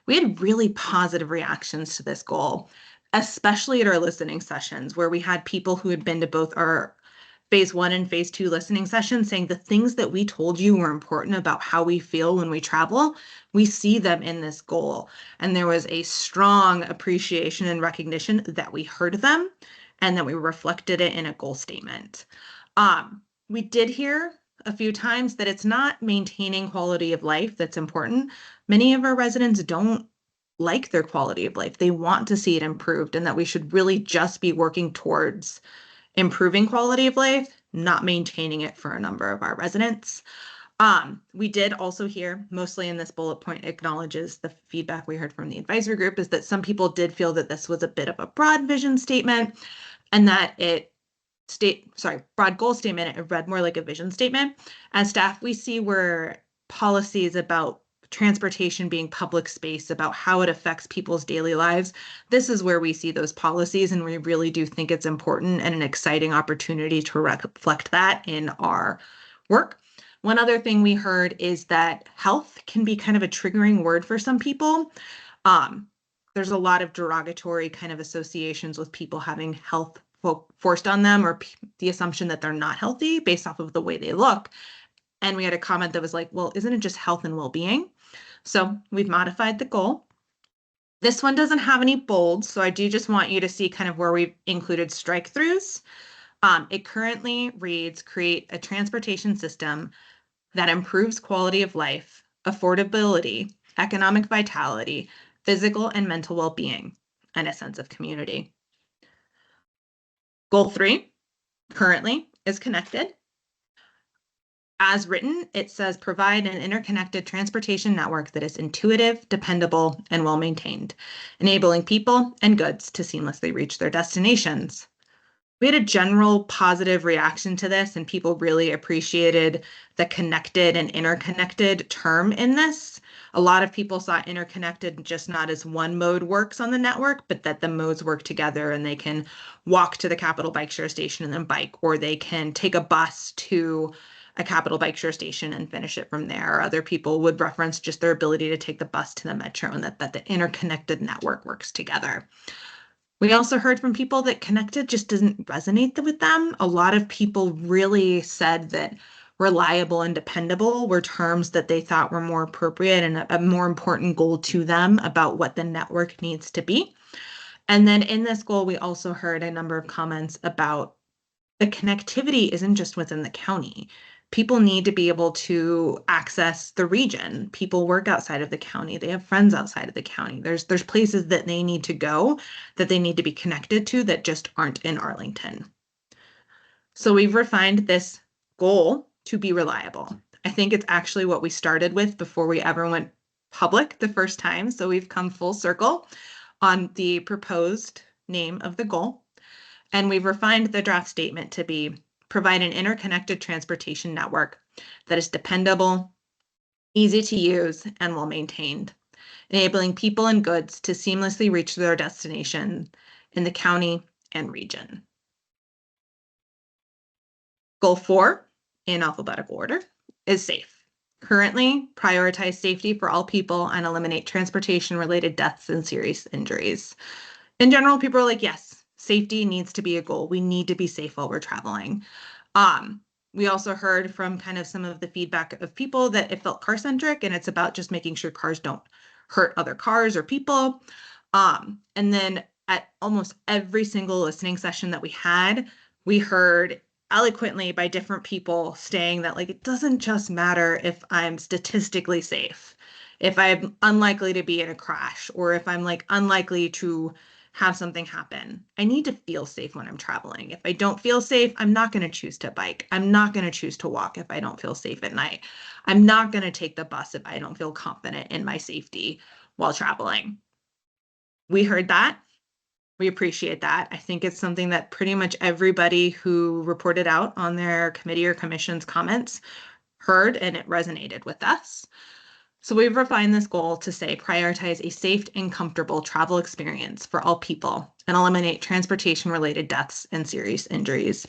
[SPEAKER 1] We had really positive reactions to this goal, especially at our listening sessions, where we had people who had been to both our phase 1 and phase 2 listening sessions saying the things that we told you were important about how we feel when we travel, we see them in this goal. And there was a strong appreciation and recognition that we heard them and then we reflected it in a goal statement. We did hear a few times that it's not maintaining quality of life that's important. Many of our residents don't like their quality of life. They want to see it improved, and that we should really just be working towards improving quality of life, not maintaining it for a number of our residents. We did also hear, mostly in this bullet point acknowledges the feedback we heard from the advisory group, is that some people did feel that this was a bit of a broad vision statement, and that broad goal statement, it read more like a vision statement. As staff, we see where policies about transportation being public space, about how it affects people's daily lives. This is where we see those policies, and we really do think it's important and an exciting opportunity to reflect that in our work. One other thing we heard is that health can be kind of a triggering word for some people. There's a lot of derogatory kind of associations with people having health forced on them, or the assumption that they're not healthy based off of the way they look. And we had a comment that was like, well, isn't it just health and well-being? So we've modified the goal. This one doesn't have any bolds, so I do just want you to see kind of where we've included strike-throughs. It currently reads, create a transportation system that improves quality of life, affordability, economic vitality, physical and mental well-being, and a sense of community. Goal 3 currently is connected. As written, it says provide an interconnected transportation network that is intuitive, dependable, and well-maintained, enabling people and goods to seamlessly reach their destinations. We had a general positive reaction to this, and people really appreciated the connected and interconnected term in this. A lot of people saw interconnected just not as one mode works on the network, but that the modes work together and they can walk to the Capitol Bike Share Station and then bike, or they can take a bus to a Capitol Bike Share Station and finish it from there. Other people would reference just their ability to take the bus to the metro, and that the interconnected network works together. We also heard from people that connected just doesn't resonate with them. A lot of people really said that reliable and dependable were terms that they thought were more appropriate and a more important goal to them about what the network needs to be. And then in this goal, we also heard a number of comments about the connectivity isn't just within the county. People need to be able to access the region. People work outside of the county. They have friends outside of the county. There's places that they need to go, that they need to be connected to, that just aren't in Arlington. So we've refined this goal to be reliable. I think it's actually what we started with before we ever went public the first time. So we've come full circle on the proposed name of the goal. And we've refined the draft statement to be provide an interconnected transportation network that is dependable, easy to use, and well maintained, enabling people and goods to seamlessly reach their destination in the county and region. Goal 4, in alphabetical order, is safe. Currently, prioritize safety for all people and eliminate transportation-related deaths and serious injuries. In general, people are like, yes, safety needs to be a goal. We need to be safe while we're traveling. We also heard from kind of some of the feedback of people that it felt car-centric, and it's about just making sure cars don't hurt other cars or people. And then at almost every single listening session that we had, we heard eloquently by different people saying that, like, it doesn't just matter if I'm statistically safe, if I'm unlikely to be in a crash, or if I'm like unlikely to have something happen. I need to feel safe when I'm traveling. If I don't feel safe, I'm not going to choose to bike. I'm not going to choose to walk if I don't feel safe at night. I'm not going to take the bus if I don't feel confident in my safety while traveling. We heard that. We appreciate that. I think it's something that pretty much everybody who reported out on their committee or commission's comments heard, and it resonated with us. So we've refined this goal to say prioritize a safe and comfortable travel experience for all people and eliminate transportation-related deaths and serious injuries.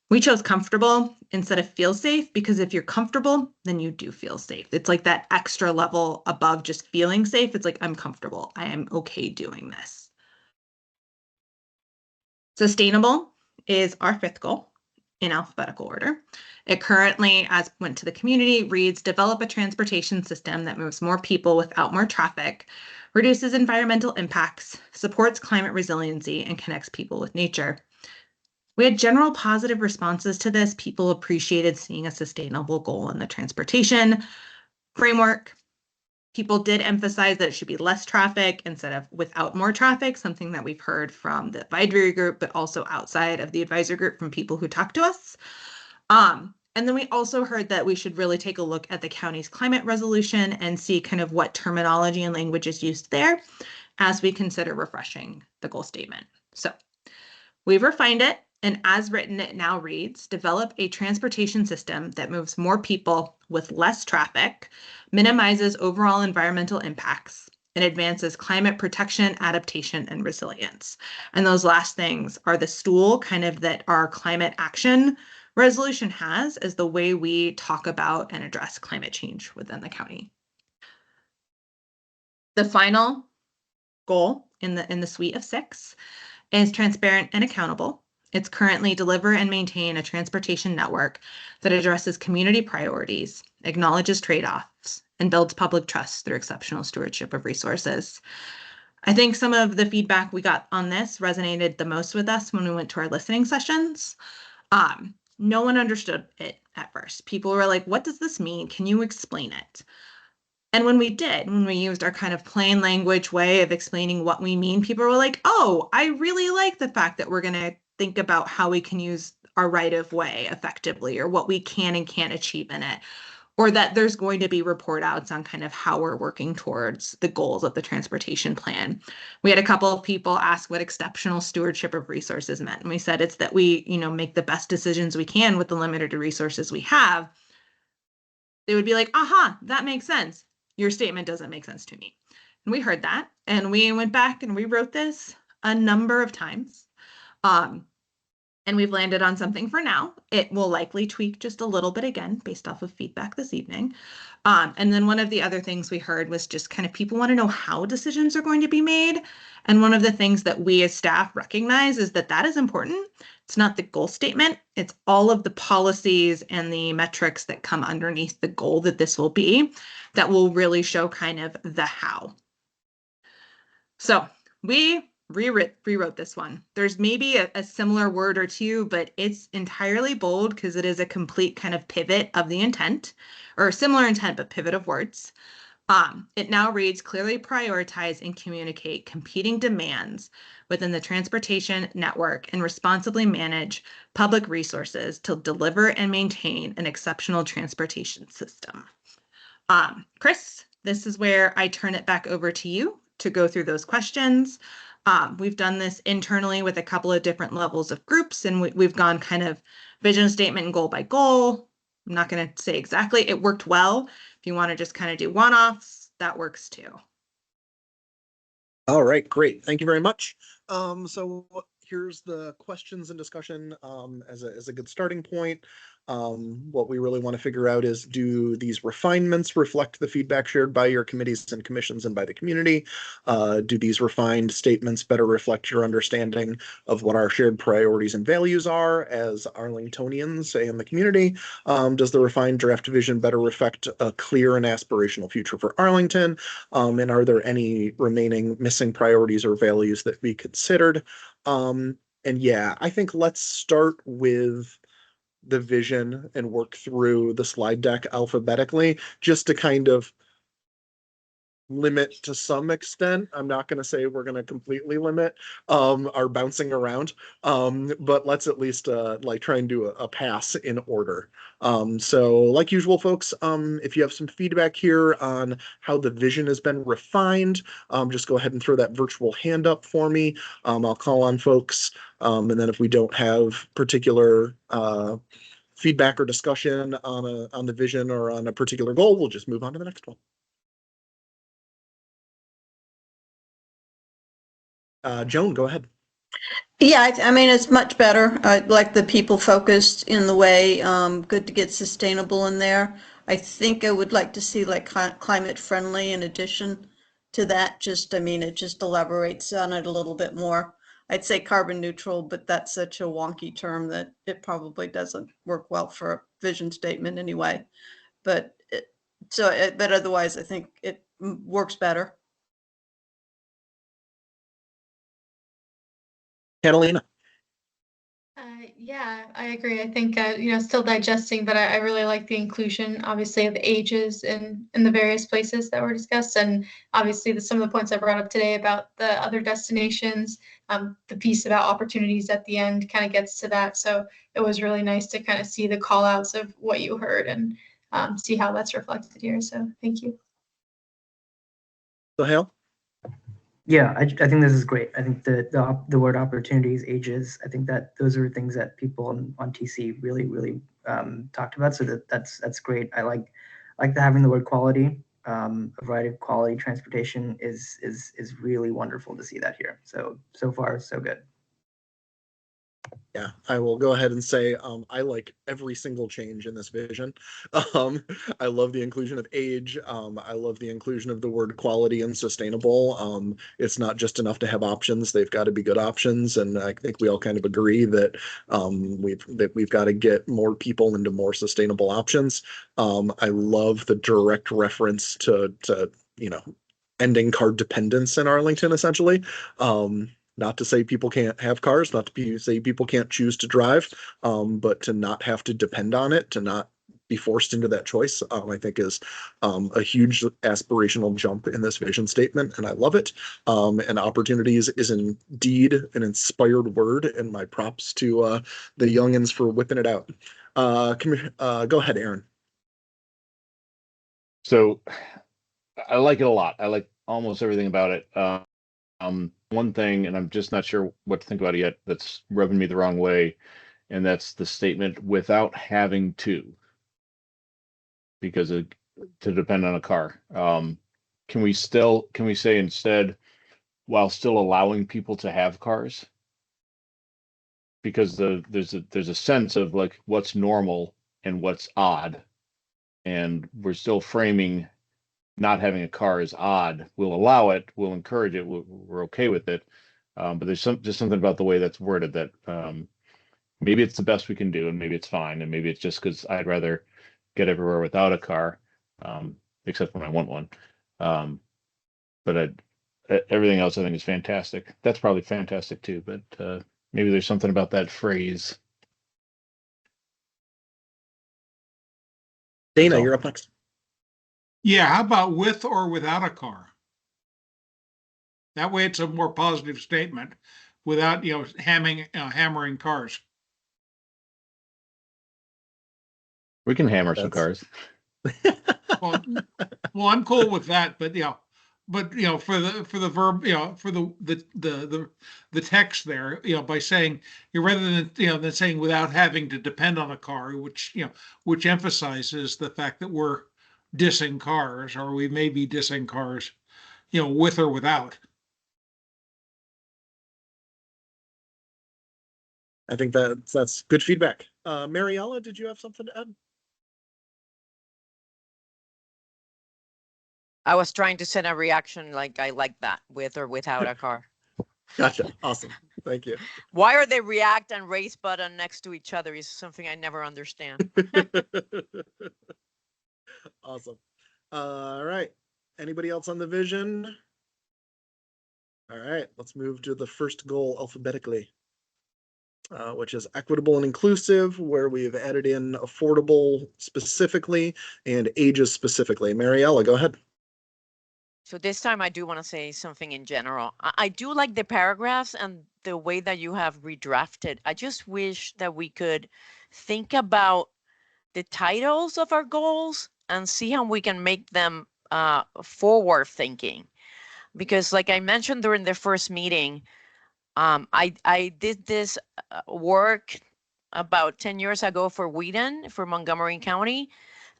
[SPEAKER 1] We chose comfortable instead of feel safe because if you're comfortable, then you do feel safe. It's like that extra level above just feeling safe. It's like, I'm comfortable. I am okay doing this. Sustainable is our 5th goal. in alphabetical order. It currently, as went to the community, reads, develop a transportation system that moves more people without more traffic, reduces environmental impacts, supports climate resiliency, and connects people with nature. We had general positive responses to this. People appreciated seeing a sustainable goal in the transportation framework. People did emphasize that it should be less traffic instead of without more traffic, something that we've heard from the advisory group, but also outside of the advisory group from people who talk to us. And then we also heard that we should really take a look at the county's climate resolution and see kind of what terminology and language is used there as we consider refreshing the goal statement. So we've refined it, and as written, it now reads, develop a transportation system that moves more people with less traffic, minimizes overall environmental impacts, and advances climate protection, adaptation, and resilience. And those last things are the stool kind of that our climate action resolution has as the way we talk about and address climate change within the county. The final goal in the suite of 6 is transparent and accountable. It's currently deliver and maintain a transportation network that addresses community priorities, acknowledges trade-offs, and builds public trust through exceptional stewardship of resources. I think some of the feedback we got on this resonated the most with us when we went to our listening sessions. No one understood it at first. People were like, what does this mean? Can you explain it? And when we used our kind of plain language way of explaining what we mean, people were like, oh, I really like the fact that we're going to think about how we can use our right of way effectively, or what we can and can't achieve in it, or that there's going to be report outs on kind of how we're working towards the goals of the transportation plan. We had a couple of people ask what exceptional stewardship of resources meant. And we said it's that we, make the best decisions we can with the limited resources we have. They would be like, aha, that makes sense. Your statement doesn't make sense to me. And we heard that, and we went back and rewrote this a number of times. And we've landed on something for now. It will likely tweak just a little bit again based off of feedback this evening. And then one of the other things we heard was just kind of people want to know how decisions are going to be made. And one of the things that we as staff recognize is that that is important. It's not the goal statement. It's all of the policies and the metrics that come underneath the goal that this will be that will really show kind of the how. So we rewrote this one. There's maybe a similar word or two, but it's entirely bold because it is a complete kind of pivot of the intent, or similar intent, but pivot of words. It now reads, clearly prioritize and communicate competing demands within the transportation network and responsibly manage public resources to deliver and maintain an exceptional transportation system. Chris, this is where I turn it back over to you to go through those questions. We've done this internally with a couple of different levels of groups, and we've gone kind of vision statement and goal by goal. I'm not going to say exactly. It worked well. If you want to just kind of do one-offs, that works too.
[SPEAKER 2] All right, great. Thank you very much. So here's the questions and discussion as a good starting point. What we really want to figure out is, do these refinements reflect the feedback shared by your committees and commissions and by the community? Do these refined statements better reflect your understanding of what our shared priorities and values are as Arlingtonians and the community? Does the refined draft vision better reflect a clear and aspirational future for Arlington? And are there any remaining missing priorities or values that we considered? And yeah, I think let's start with the vision and work through the slide deck alphabetically, just to kind of limit to some extent. I'm not going to say we're going to completely limit our bouncing around, but let's at least like try and do a pass in order. So like usual, folks, if you have some feedback here on how the vision has been refined, just go ahead and throw that virtual hand up for me. I'll call on folks, and then if we don't have particular feedback or discussion on the vision or on a particular goal, we'll just move on to the next one. Joan, go ahead.
[SPEAKER 7] Yeah, I mean, it's much better. I like the people focused in the way. Good to get sustainable in there. I think I would like to see like climate friendly in addition to that. Just, I mean, it just elaborates on it a little bit more. I'd say carbon neutral, but that's such a wonky term that it probably doesn't work well for a vision statement anyway. But but otherwise, I think it works better.
[SPEAKER 2] Catalina.
[SPEAKER 8] Yeah, I agree. I think still digesting, but I really like the inclusion, obviously, of ages in the various places that were discussed, and obviously some of the points I brought up today about the other destinations. The piece about opportunities at the end kind of gets to that. So it was really nice to kind of see the call outs of what you heard and see how that's reflected here. So thank you.
[SPEAKER 2] So Hale?
[SPEAKER 17] Yeah, I think this is great. I think the word opportunities, ages, I think that those are things that people on TC really talked about. So that's great. I like having the word quality. A variety of quality transportation is really wonderful to see that here. So far so good.
[SPEAKER 2] Yeah, I will go ahead and say I like every single change in this vision. I love the inclusion of age. I love the inclusion of the word quality and sustainable. It's not just enough to have options; they've got to be good options. And I think we all kind of agree that we've got to get more people into more sustainable options. I love the direct reference to ending car dependence in Arlington, essentially. Not to say people can't have cars, not to say people can't choose to drive, but to not have to depend on it, to not be forced into that choice, I think is a huge aspirational jump in this vision statement, and I love it. And opportunities is indeed an inspired word, and my props to the youngins for whipping it out. Go ahead, Aaron.
[SPEAKER 11] So I like it a lot. I like almost everything about it. One thing, and I'm just not sure what to think about it yet, that's rubbing me the wrong way, and that's the statement without having to, because to depend on a car. Can we say instead, while still allowing people to have cars? Because there's a sense of like what's normal and what's odd, and we're still framing not having a car is odd. We'll allow it, we'll encourage it, we're okay with it. But there's just something about the way that's worded that maybe it's the best we can do, and maybe it's fine, and maybe it's just because I'd rather get everywhere without a car, except when I want one. But everything else I think is fantastic. That's probably fantastic too, but maybe there's something about that phrase.
[SPEAKER 2] Dana, you're up next.
[SPEAKER 6] Yeah, how about with or without a car? That way it's a more positive statement without, hammering cars.
[SPEAKER 11] We can hammer some cars.
[SPEAKER 6] Well, I'm cool with that, but for the verb, for the text there, by saying, rather than saying without having to depend on a car, which emphasizes the fact that we're dissing cars, or we may be dissing cars, with or without.
[SPEAKER 2] I think that's good feedback. Mariella, did you have something to add?
[SPEAKER 18] I was trying to send a reaction like I like that, with or without a car.
[SPEAKER 2] Gotcha. Awesome. Thank you.
[SPEAKER 18] Why are they react and race button next to each other is something I never understand.
[SPEAKER 2] Awesome. All right. Anybody else on the vision? All right. Let's move to the first goal alphabetically, which is equitable and inclusive, where we've added in affordable specifically and ages specifically. Mariella, go ahead.
[SPEAKER 18] So this time I do want to say something in general. I do like the paragraphs and the way that you have redrafted. I just wish that we could think about the titles of our goals and see how we can make them forward thinking. Because like I mentioned during the first meeting, I did this work about 10 years ago for Whedon, for Montgomery County,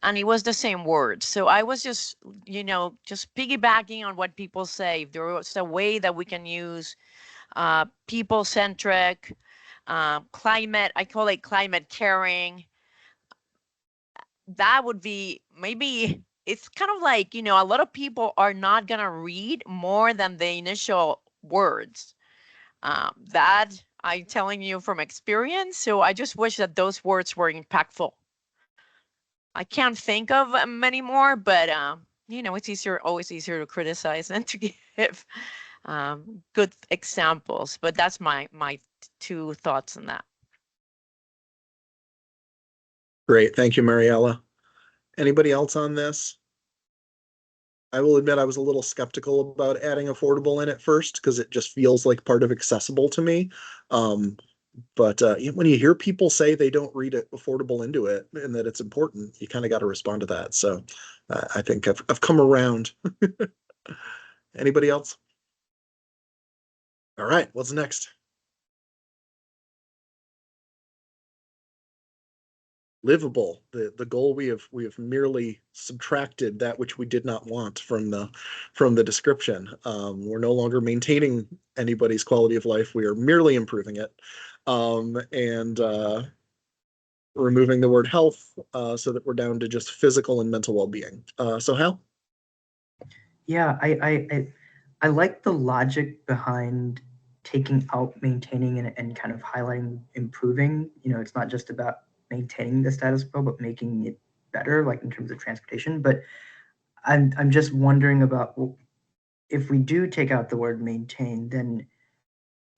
[SPEAKER 18] and it was the same words. So I was just piggybacking on what people say. If there was a way that we can use people-centric, climate, I call it climate caring, that would be, maybe it's kind of like, a lot of people are not going to read more than the initial words. That I'm telling you from experience. So I just wish that those words were impactful. I can't think of many more, but it's always easier to criticize than to give good examples. But that's my two thoughts on that.
[SPEAKER 2] Great. Thank you, Mariella. Anybody else on this? I will admit I was a little skeptical about adding affordable in at first because it just feels like part of accessible to me. But when you hear people say they don't read it affordable into it and that it's important, you kind of got to respond to that. So I think I've come around. Anybody else? All right, what's next? Livable, the goal we have merely subtracted that which we did not want from the description. We're no longer maintaining anybody's quality of life. We are merely improving it, and removing the word health so that we're down to just physical and mental well-being. So Hal?
[SPEAKER 17] Yeah, I like the logic behind taking out maintaining and kind of highlighting improving. It's not just about maintaining the status quo, but making it better, like in terms of transportation. But I'm just wondering about, well, if we do take out the word maintain, then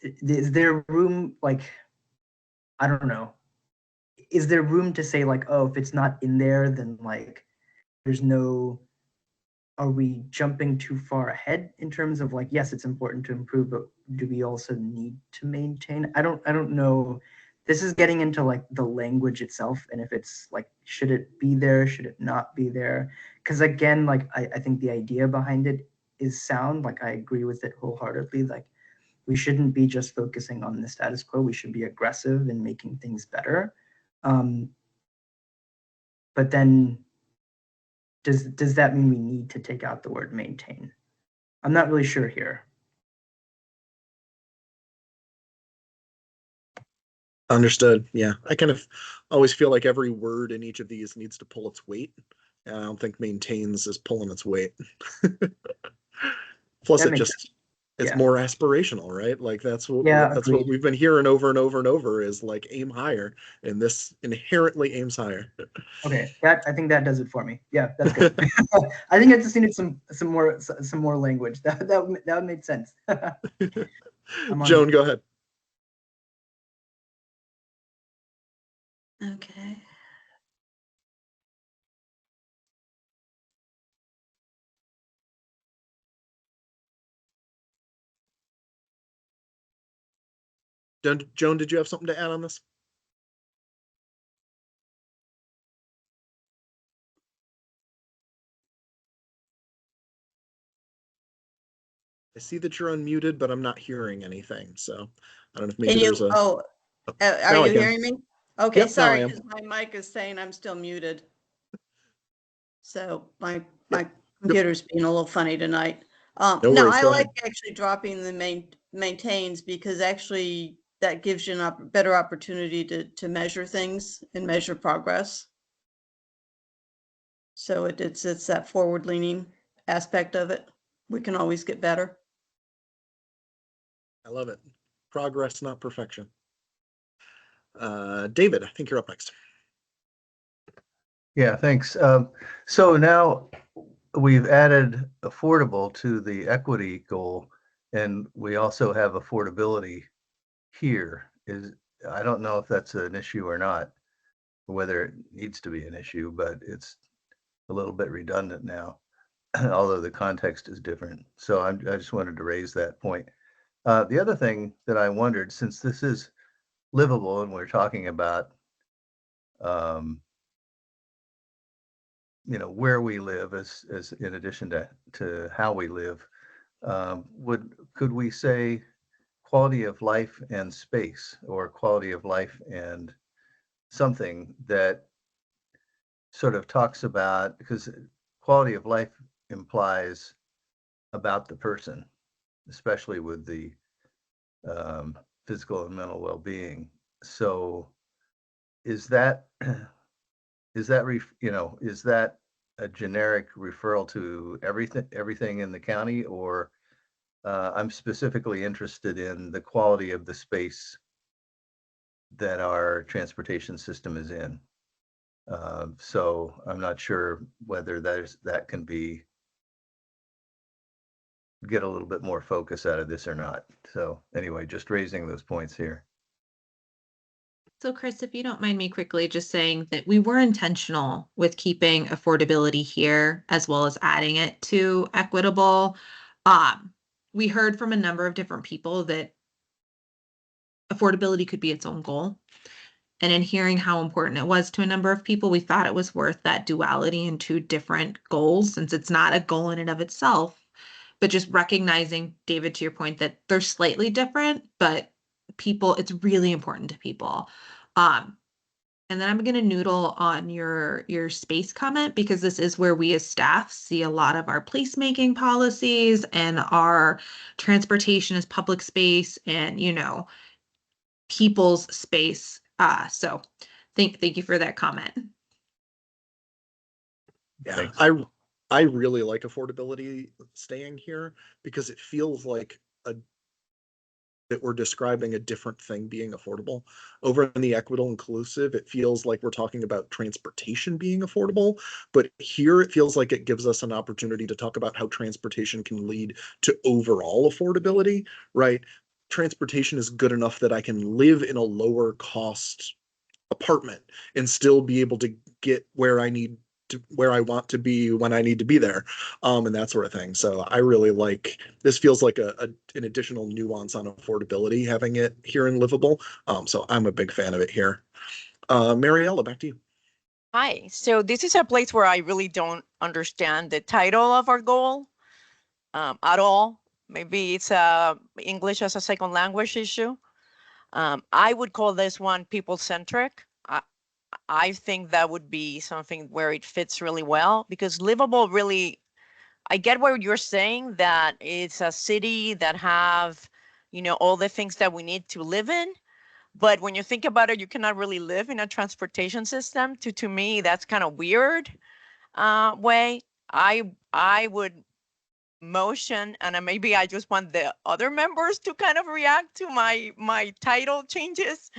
[SPEAKER 17] is there room, like, I don't know, is there room to say like, oh, if it's not in there, then like there's no, are we jumping too far ahead in terms of like, yes, it's important to improve, but do we also need to maintain? I don't know. This is getting into like the language itself, and if it's like, should it be there, should it not be there? Because again, like I think the idea behind it is sound. Like I agree with it wholeheartedly. Like we shouldn't be just focusing on the status quo. We should be aggressive in making things better. But then does that mean we need to take out the word maintain? I'm not really sure here.
[SPEAKER 2] Understood. Yeah, I kind of always feel like every word in each of these needs to pull its weight. And I don't think maintains is pulling its weight. Plus,
[SPEAKER 17] That
[SPEAKER 2] it
[SPEAKER 17] makes
[SPEAKER 2] just it's more aspirational, right? Like that's what
[SPEAKER 17] agreed.
[SPEAKER 2] we've been hearing over and over and over is like aim higher, and this inherently aims higher.
[SPEAKER 17] Okay, I think that does it for me. Yeah, that's good. I think I just needed some more language. That would make sense.
[SPEAKER 2] Joan, go ahead.
[SPEAKER 7] Okay.
[SPEAKER 2] Joan, did you have something to add on this? I see that you're unmuted, but I'm not hearing anything. So I don't know if maybe there's a.
[SPEAKER 7] Are you hearing me? Okay,
[SPEAKER 2] Yep,
[SPEAKER 7] sorry, because my mic is saying I'm still muted. So my computer's being a little funny tonight.
[SPEAKER 2] No
[SPEAKER 7] No,
[SPEAKER 2] worries,
[SPEAKER 7] I
[SPEAKER 2] go
[SPEAKER 7] like
[SPEAKER 2] ahead.
[SPEAKER 7] actually dropping the maintains because actually that gives you a better opportunity to measure things and measure progress. So it's that forward leaning aspect of it. We can always get better.
[SPEAKER 2] I love it. Progress, not perfection. David, I think you're up next.
[SPEAKER 10] Yeah, thanks. So now we've added affordable to the equity goal, and we also have affordability here. I don't know if that's an issue or not, whether it needs to be an issue, but it's a little bit redundant now, although the context is different. So I just wanted to raise that point. The other thing that I wondered, since this is livable and we're talking about where we live as in addition to how we live, could we say quality of life and space, or quality of life and something that sort of talks about, because quality of life implies about the person, especially with the physical and mental well-being. So is that is that a generic referral to everything in the county, or I'm specifically interested in the quality of the space that our transportation system is in. So I'm not sure whether that can get a little bit more focus out of this or not. So anyway, just raising those points here.
[SPEAKER 1] So Chris, if you don't mind me quickly just saying that we were intentional with keeping affordability here as well as adding it to equitable. We heard from a number of different people that affordability could be its own goal. And in hearing how important it was to a number of people, we thought it was worth that duality in two different goals, since it's not a goal in and of itself, but just recognizing, David, to your point, that they're slightly different, but people, it's really important to people. And then I'm going to noodle on your space comment, because this is where we as staff see a lot of our placemaking policies and our transportation as public space and, people's space. So thank you for that comment.
[SPEAKER 2] Yeah, I really like affordability staying here, because it feels like that we're describing a different thing being affordable. Over in the equitable inclusive, it feels like we're talking about transportation being affordable, but here it feels like it gives us an opportunity to talk about how transportation can lead to overall affordability, right? Transportation is good enough that I can live in a lower cost apartment and still be able to get where I want to be when I need to be there, and that sort of thing. So I really like this. Feels like an additional nuance on affordability having it here in Livable. So I'm a big fan of it here. Mariella, back to you.
[SPEAKER 18] Hi. So this is a place where I really don't understand the title of our goal at all. Maybe it's English as a second language issue. I would call this one people-centric. I think that would be something where it fits really well, because Livable really, I get what you're saying, that it's a city that have, all the things that we need to live in. But when you think about it, you cannot really live in a transportation system. To me, that's kind of weird way. I would motion, and maybe I just want the other members to kind of react to my title changes.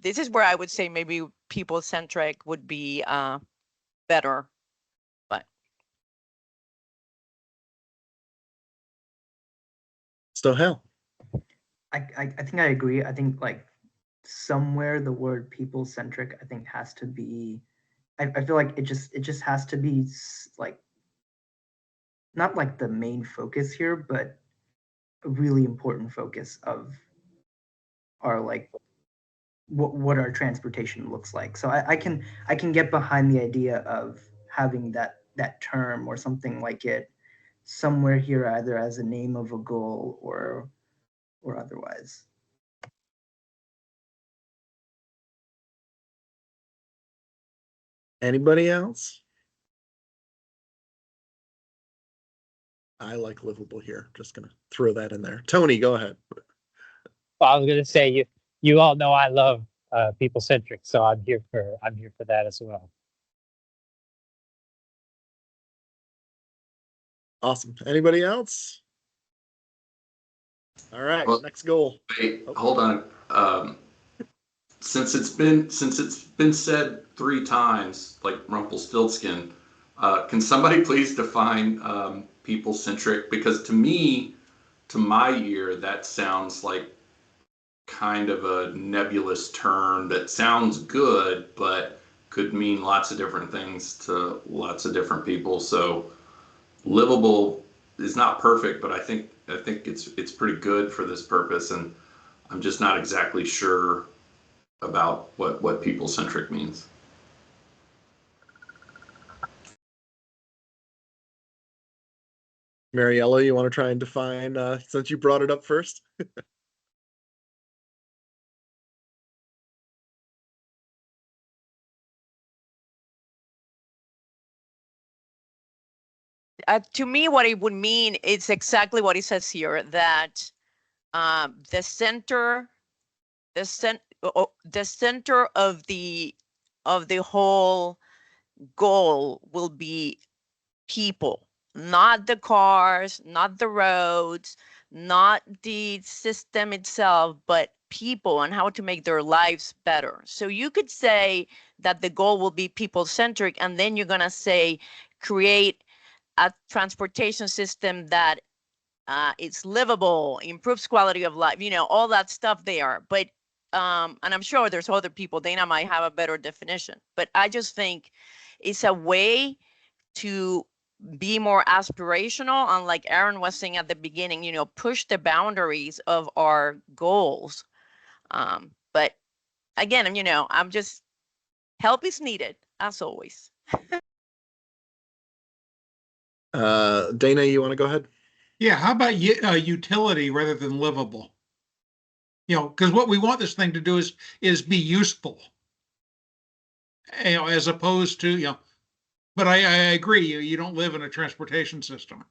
[SPEAKER 18] This is where I would say maybe people-centric would be better. But
[SPEAKER 2] So hell,
[SPEAKER 17] I think I agree. I think like somewhere the word people-centric I think has to be. I feel like it just has to be like not like the main focus here, but a really important focus of our like what our transportation looks like. So I can get behind the idea of having that term or something like it somewhere here, either as a name of a goal or otherwise.
[SPEAKER 2] Anybody else? I like Livable here. Just gonna throw that in there. Tony, go ahead.
[SPEAKER 14] Well, I was going to say you all know I love people centric, so I'm here for that as well.
[SPEAKER 2] Awesome. Anybody else? All right,
[SPEAKER 9] Well,
[SPEAKER 2] next goal.
[SPEAKER 9] Wait, hold on. Since it's been said 3 times, like Rumpelstiltskin, can somebody please define people-centric? Because to me, to my ear, that sounds like kind of a nebulous term that sounds good, but could mean lots of different things to lots of different people. So livable is not perfect, but I think it's pretty good for this purpose, and I'm just not exactly sure about what people-centric means.
[SPEAKER 2] Mariella, you want to try and define, since you brought it up first?
[SPEAKER 18] to me, what it would mean, it's exactly what it says here, that the center of the whole goal will be people. not the cars, not the roads, not the system itself, but people and how to make their lives better. So you could say that the goal will be people centric, and then you're going to say create a transportation system that it's livable, improves quality of life, all that stuff there. But and I'm sure there's other people, Dana might have a better definition, but I just think it's a way to be more aspirational, and like Aaron was saying at the beginning, push the boundaries of our goals. But again, I'm just, help is needed as always.
[SPEAKER 2] Dana, you want to go ahead?
[SPEAKER 6] Yeah, how about utility rather than livable? Because what we want this thing to do is be useful. As opposed to, but I agree, you don't live in a transportation system.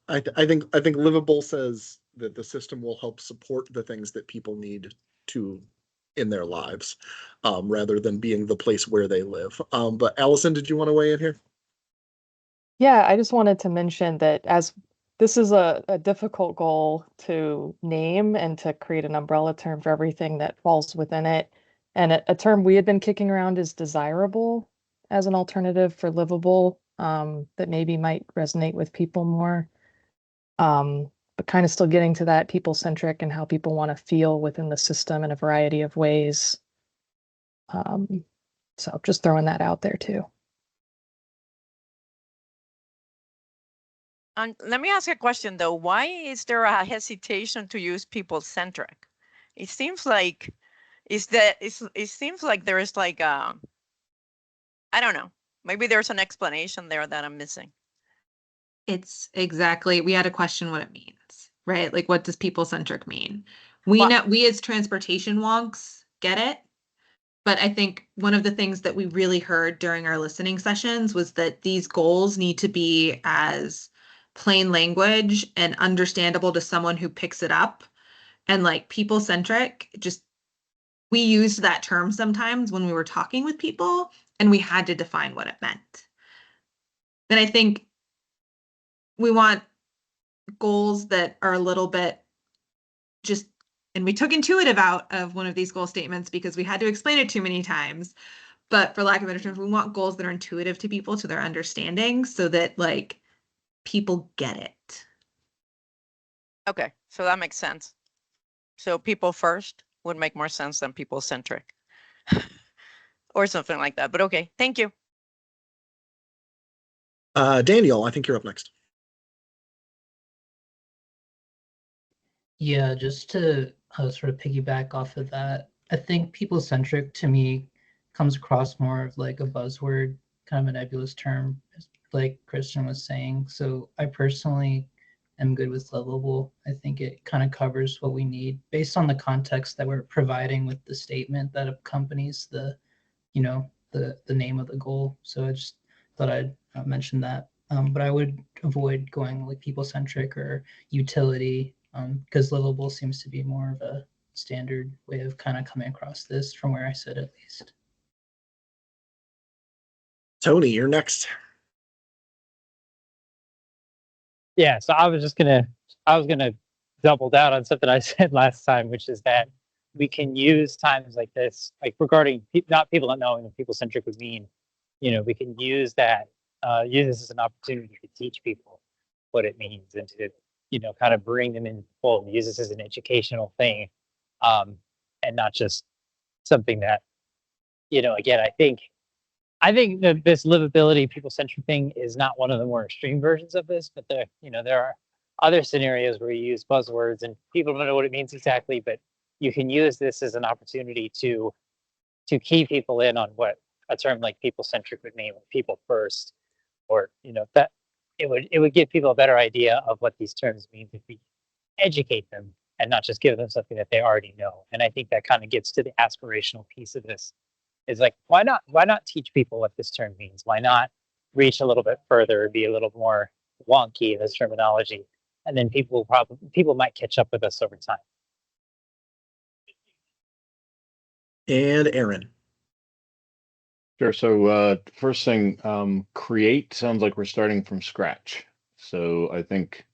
[SPEAKER 2] I think livable says that the system will help support the things that people need to in their lives, rather than being the place where they live. But Allison, did you want to weigh in here?
[SPEAKER 5] Yeah, I just wanted to mention that as this is a difficult goal to name and to create an umbrella term for everything that falls within it. And a term we had been kicking around is desirable as an alternative for livable, that maybe might resonate with people more. But kind of still getting to that people-centric and how people want to feel within the system in a variety of ways. So just throwing that out there too.
[SPEAKER 18] Let me ask a question though. Why is there a hesitation to use people-centric? It seems like it seems like there is like I don't know. Maybe there's an explanation there that I'm missing.
[SPEAKER 1] It's exactly, we had to question what it means, right? Like, what does people-centric mean? We know, we as transportation wonks get it. But I think one of the things that we really heard during our listening sessions was that these goals need to be as plain language and understandable to someone who picks it up. And like people-centric, just we used that term sometimes when we were talking with people and we had to define what it meant. And I think we want goals that are a little bit just, and we took intuitive out of one of these goal statements because we had to explain it too many times. But for lack of better terms, we want goals that are intuitive to people, to their understanding, so that like people get it.
[SPEAKER 18] Okay, so that makes sense. So people first would make more sense than people centric or something like that. But okay, thank you.
[SPEAKER 2] Daniel, I think you're up next.
[SPEAKER 12] Yeah, just to sort of piggyback off of that, I think people-centric to me comes across more of like a buzzword, kind of a nebulous term, like Christian was saying. So I personally am good with livable. I think it kind of covers what we need based on the context that we're providing with the statement that accompanies the, the name of the goal. So I just thought I'd mention that. But I would avoid going like people-centric or utility, because livable seems to be more of a standard way of kind of coming across this from where I sit at least.
[SPEAKER 2] Tony, you're next.
[SPEAKER 14] Yeah, so I was gonna double down on something I said last time, which is that we can use times like this, like regarding not people not knowing what people-centric would mean. We can use that, use this as an opportunity to teach people what it means and to, kind of bring them in full, use this as an educational thing, and not just something that, again, I think that this livability people-centric thing is not one of the more extreme versions of this, but there are other scenarios where you use buzzwords and people don't know what it means exactly, but you can use this as an opportunity to key people in on what a term like people-centric would mean, people first, or that it would give people a better idea of what these terms mean if we educate them and not just give them something that they already know. And I think that kind of gets to the aspirational piece of this. Is like, why not teach people what this term means? Why not reach a little bit further, be a little more wonky in this terminology, and then people might catch up with us over time.
[SPEAKER 2] And Aaron.
[SPEAKER 11] Sure. So first thing, create sounds like we're starting from scratch. So I think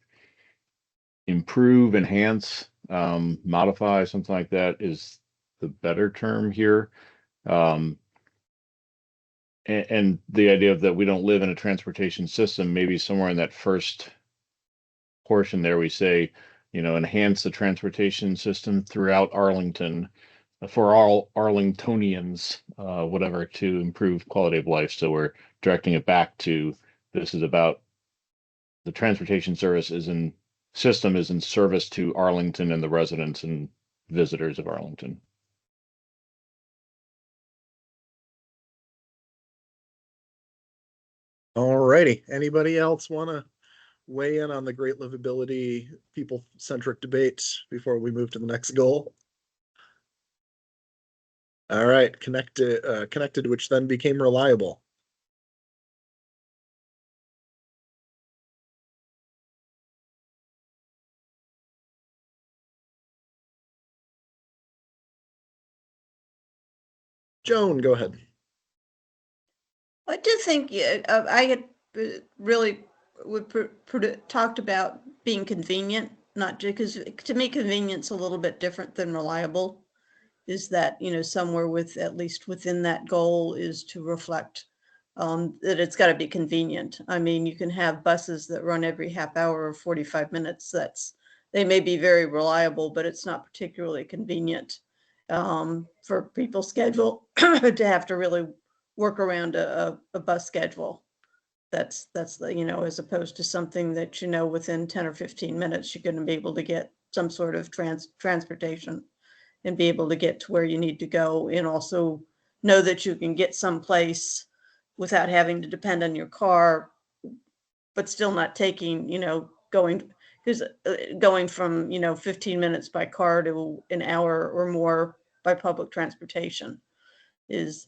[SPEAKER 11] improve, enhance, modify, something like that is the better term here. Um, and the idea of that we don't live in a transportation system, maybe somewhere in that first portion there, we say, enhance the transportation system throughout Arlington for all Arlingtonians, whatever, to improve quality of life. So we're directing it back to this is about the transportation system is in service to Arlington and the residents and visitors of Arlington.
[SPEAKER 2] All righty. Anybody else want to weigh in on the great livability, people-centric debate before we move to the next goal? All right, connected, which then became reliable. Joan, go ahead.
[SPEAKER 7] I do think I had really talked about being convenient, not just because to me convenience a little bit different than reliable. Is that somewhere with at least within that goal is to reflect that it's got to be convenient. I mean, you can have buses that run every half hour or 45 minutes. They may be very reliable, but it's not particularly convenient for people's schedule to have to really work around a bus schedule. That's as opposed to something that within 10 or 15 minutes you're going to be able to get some sort of transportation and be able to get to where you need to go, and also know that you can get someplace without having to depend on your car, but still not taking, going from 15 minutes by car to an hour or more by public transportation is,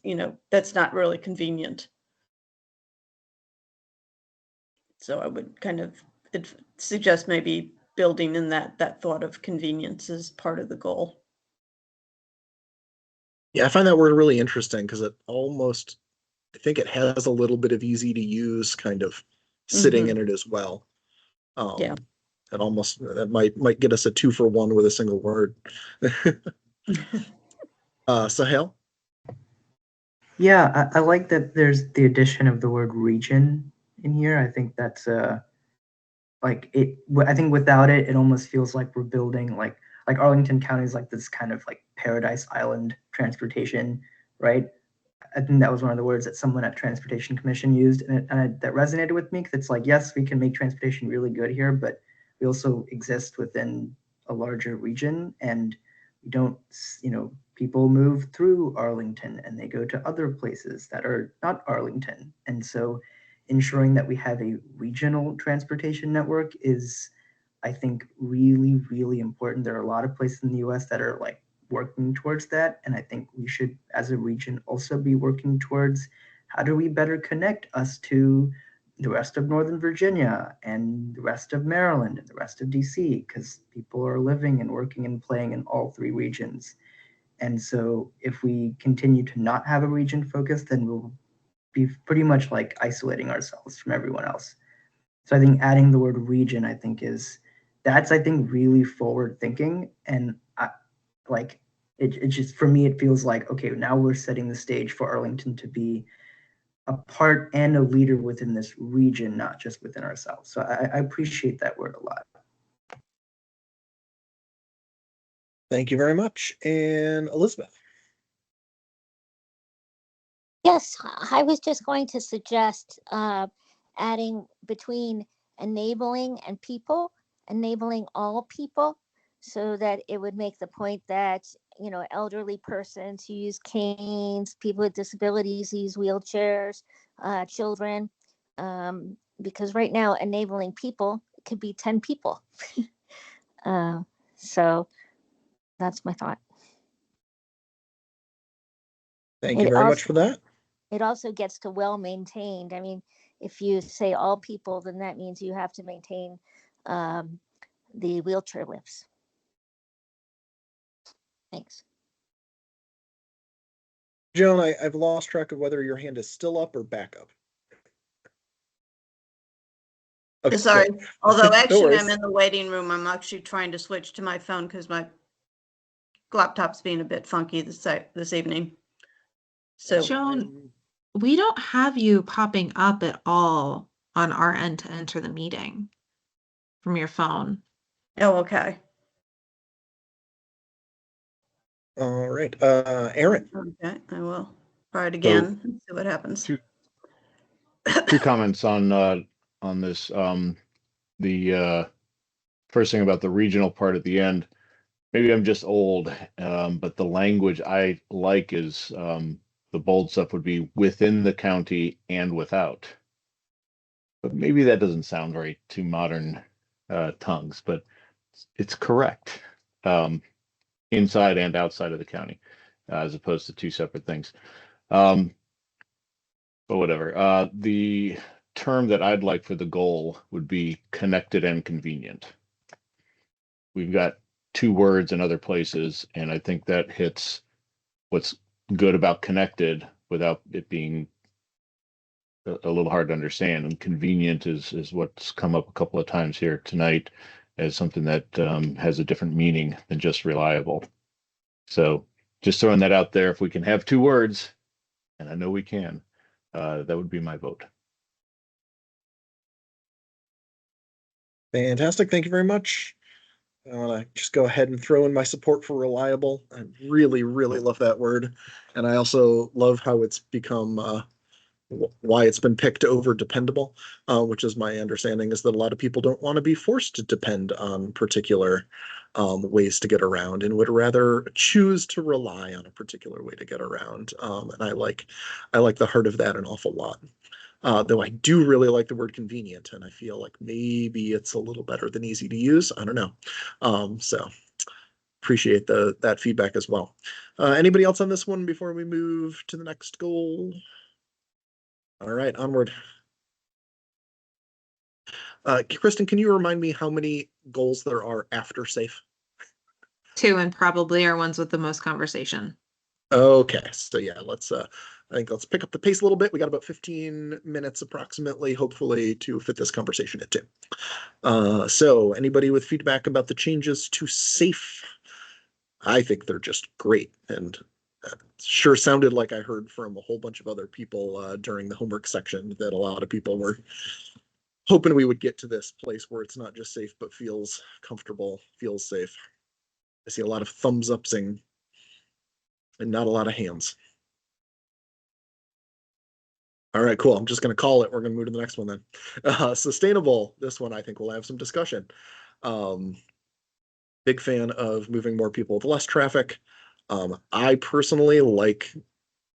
[SPEAKER 7] that's not really convenient. So I would kind of suggest maybe building in that thought of convenience as part of the goal.
[SPEAKER 2] Yeah, I find that word really interesting because I think it has a little bit of easy to use kind of sitting in it as well.
[SPEAKER 7] Yeah.
[SPEAKER 2] That might get us a 2-for-1 with a single word. Sahel?
[SPEAKER 17] Yeah, I like that there's the addition of the word region in here. I think that's like it. I think without it, it almost feels like we're building like Arlington County is like this kind of like paradise island transportation, right? I think that was one of the words that someone at Transportation Commission used, and that resonated with me because it's like, yes, we can make transportation really good here, but we also exist within a larger region, and we don't, people move through Arlington and they go to other places that are not Arlington, and so ensuring that we have a regional transportation network is, I think, really, really important. There are a lot of places in the U.S. that are like working towards that. And I think we should, as a region, also be working towards how do we better connect us to the rest of Northern Virginia and the rest of Maryland and the rest of DC, because people are living and working and playing in all three regions. And so if we continue to not have a region focus, then we'll be pretty much like isolating ourselves from everyone else. So I think adding the word region, I think really forward thinking. And it just, for me, it feels like, okay, now we're setting the stage for Arlington to be a part and a leader within this region, not just within ourselves. So I appreciate that word a lot.
[SPEAKER 2] Thank you very much. And Elizabeth?
[SPEAKER 19] Yes, I was just going to suggest adding between enabling and people, enabling all people, so that it would make the point that, elderly persons who use canes, people with disabilities use wheelchairs, children, because right now enabling people could be 10 people. So that's my thought.
[SPEAKER 2] Thank you very much for that.
[SPEAKER 19] It also gets to well maintained. I mean, if you say all people, then that means you have to maintain the wheelchair lifts. Thanks.
[SPEAKER 2] Joan, I've lost track of whether your hand is still up or back up. Okay,
[SPEAKER 7] Sorry.
[SPEAKER 2] good.
[SPEAKER 7] Although
[SPEAKER 2] No
[SPEAKER 7] actually
[SPEAKER 2] worries.
[SPEAKER 7] I'm in the waiting room. I'm actually trying to switch to my phone because my laptop's being a bit funky this evening. So
[SPEAKER 1] Joan, we don't have you popping up at all on our end to enter the meeting from your phone.
[SPEAKER 7] Oh, okay.
[SPEAKER 2] All right, Aaron.
[SPEAKER 7] Okay, I will try it again and see what happens.
[SPEAKER 11] Two comments on this. The first thing about the regional part at the end. Maybe I'm just old, but the language I like is the bold stuff would be within the county and without. But maybe that doesn't sound very to modern tongues, but it's correct. Inside and outside of the county, as opposed to two separate things. But whatever. The term that I'd like for the goal would be connected and convenient. We've got two words in other places, and I think that hits what's good about connected without it being a little hard to understand. And convenient is what's come up a couple of times here tonight as something that has a different meaning than just reliable. So just throwing that out there, if we can have two words, and I know we can, that would be my vote.
[SPEAKER 2] Fantastic. Thank you very much. I want to just go ahead and throw in my support for reliable. I really, really love that word. And I also love how it's become why it's been picked over dependable, which is my understanding is that a lot of people don't want to be forced to depend on particular ways to get around and would rather choose to rely on a particular way to get around. And I like the heart of that an awful lot. Though I do really like the word convenient, and I feel like maybe it's a little better than easy to use. I don't know. So appreciate that feedback as well. Anybody else on this one before we move to the next goal? All right, onward. Kristen, can you remind me how many goals there are after safe?
[SPEAKER 1] 2 and probably are ones with the most conversation.
[SPEAKER 2] Okay, so yeah, I think let's pick up the pace a little bit. We got about 15 minutes approximately, hopefully, to fit this conversation into. So anybody with feedback about the changes to safe? I think they're just great, and sure sounded like I heard from a whole bunch of other people during the homework section that a lot of people were hoping we would get to this place where it's not just safe, but feels comfortable, feels safe. I see a lot of thumbs upsing and not a lot of hands. All right, cool. I'm just going to call it. We're going to move to the next one then. Sustainable. This one, I think we'll have some discussion. Big fan of moving more people with less traffic. I personally like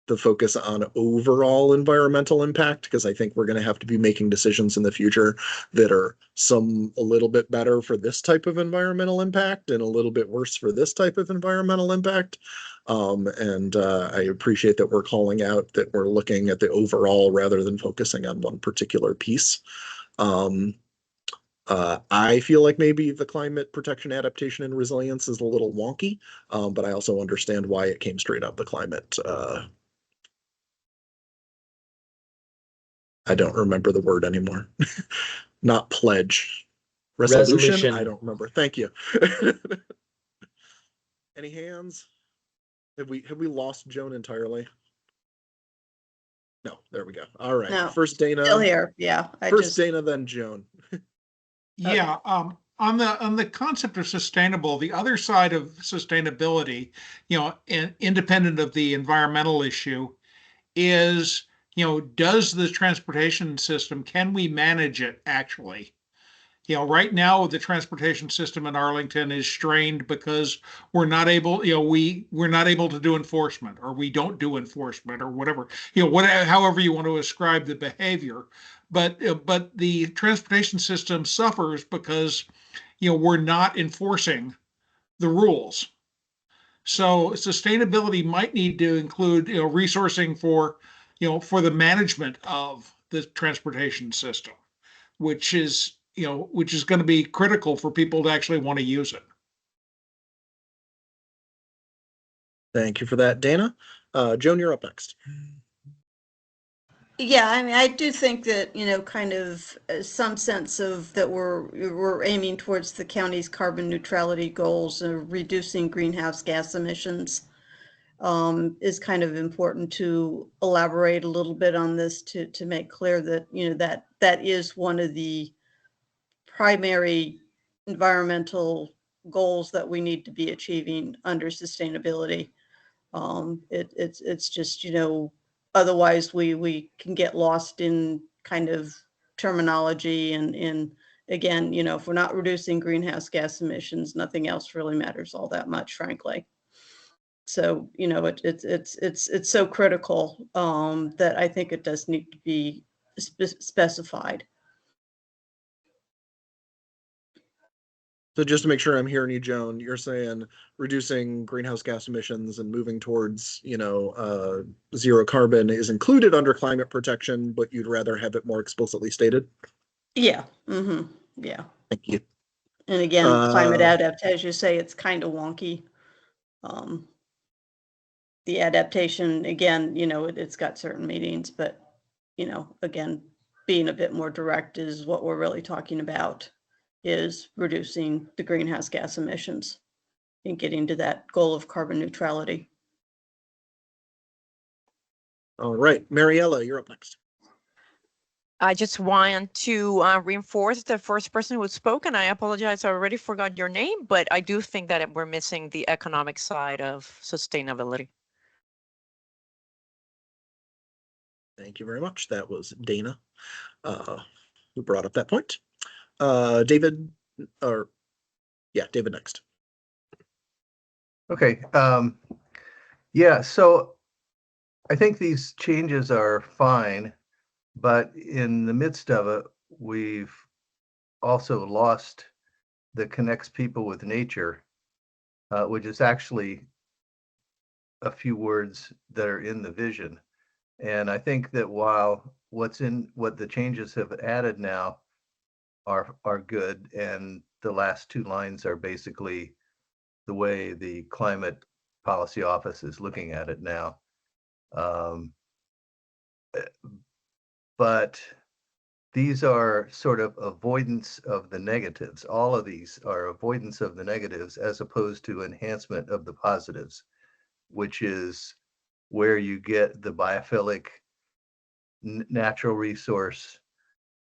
[SPEAKER 2] the focus on overall environmental impact because I think we're going to have to be making decisions in the future that are a little bit better for this type of environmental impact and a little bit worse for this type of environmental impact. I appreciate that we're calling out that we're looking at the overall rather than focusing on one particular piece. I feel like maybe the climate protection, adaptation, and resilience is a little wonky, but I also understand why it came straight out the climate. I don't remember the word anymore. Not pledge. Resolution? I don't remember. Thank you. Any hands? Have we lost Joan entirely? No, there we go. All right.
[SPEAKER 7] No,
[SPEAKER 2] first Dana.
[SPEAKER 7] Still here. Yeah.
[SPEAKER 2] Dana, then Joan.
[SPEAKER 6] Yeah. On the concept of sustainable, the other side of sustainability, and independent of the environmental issue, is, does the transportation system, can we manage it actually? Right now the transportation system in Arlington is strained because we're not able, we're not able to do enforcement, or we don't do enforcement, or whatever, however you want to ascribe the behavior. But the transportation system suffers because, we're not enforcing the rules. So sustainability might need to include, resourcing for the management of the transportation system, which is going to be critical for people to actually want to use it.
[SPEAKER 2] Thank you for that, Dana. Joan, you're up next.
[SPEAKER 7] Yeah, I mean, I do think that, kind of some sense of that we're aiming towards the county's carbon neutrality goals, reducing greenhouse gas emissions, is kind of important to elaborate a little bit on this to make clear that, that is one of the primary environmental goals that we need to be achieving under sustainability. It's just, otherwise we can get lost in kind of terminology and again, if we're not reducing greenhouse gas emissions, nothing else really matters all that much, frankly. So, it's so critical that I think it does need to be specified.
[SPEAKER 2] So just to make sure I'm hearing you, Joan, you're saying reducing greenhouse gas emissions and moving towards, zero carbon is included under climate protection, but you'd rather have it more explicitly stated?
[SPEAKER 7] Yeah. Yeah.
[SPEAKER 2] Thank you.
[SPEAKER 7] And again, climate adaptation, as you say, it's kind of wonky. The adaptation, again, it's got certain meanings, but, again, being a bit more direct is what we're really talking about, is reducing the greenhouse gas emissions and getting to that goal of carbon neutrality.
[SPEAKER 2] All right, Mariella, you're up next.
[SPEAKER 18] I just want to reinforce the first person who spoke, and I apologize, I already forgot your name, but I do think that we're missing the economic side of sustainability.
[SPEAKER 2] Thank you very much. That was Dana who brought up that point. David next.
[SPEAKER 10] Okay. Yeah, so I think these changes are fine, but in the midst of it, we've also lost the connects people with nature, which is actually a few words that are in the vision. And I think that while what the changes have added now are good, and the last two lines are basically the way the climate policy office is looking at it now. But these are sort of avoidance of the negatives. All of these are avoidance of the negatives as opposed to enhancement of the positives, which is where you get the biophilic natural resource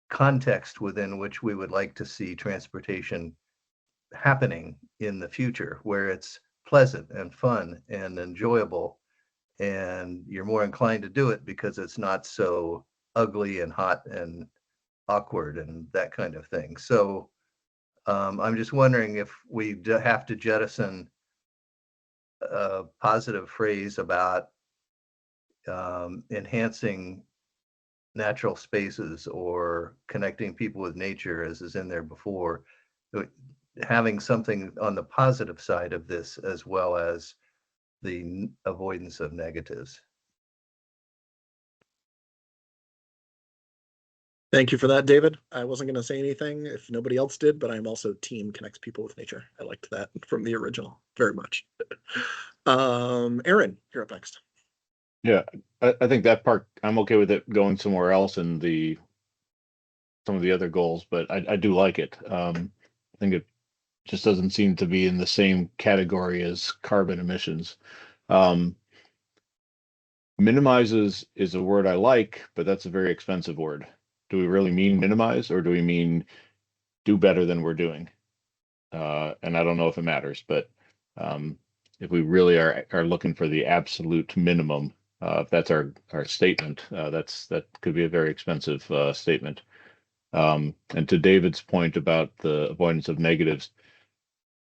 [SPEAKER 10] context within which we would like to see transportation happening in the future, where it's pleasant and fun and enjoyable, and you're more inclined to do it because it's not so ugly and hot and awkward and that kind of thing. So I'm just wondering if we have to jettison a positive phrase about enhancing natural spaces or connecting people with nature, as is in there before, having something on the positive side of this as well as the avoidance of negatives.
[SPEAKER 2] Thank you for that, David. I wasn't going to say anything if nobody else did, but I'm also team connects people with nature. I liked that from the original very much. Aaron, you're up next.
[SPEAKER 11] Yeah, I think that part, I'm okay with it going somewhere else in some of the other goals, but I do like it. I think it just doesn't seem to be in the same category as carbon emissions. Minimizes is a word I like, but that's a very expensive word. Do we really mean minimize, or do we mean do better than we're doing? And I don't know if it matters, but if we really are looking for the absolute minimum, if that's our statement, that could be a very expensive statement. And to David's point about the avoidance of negatives,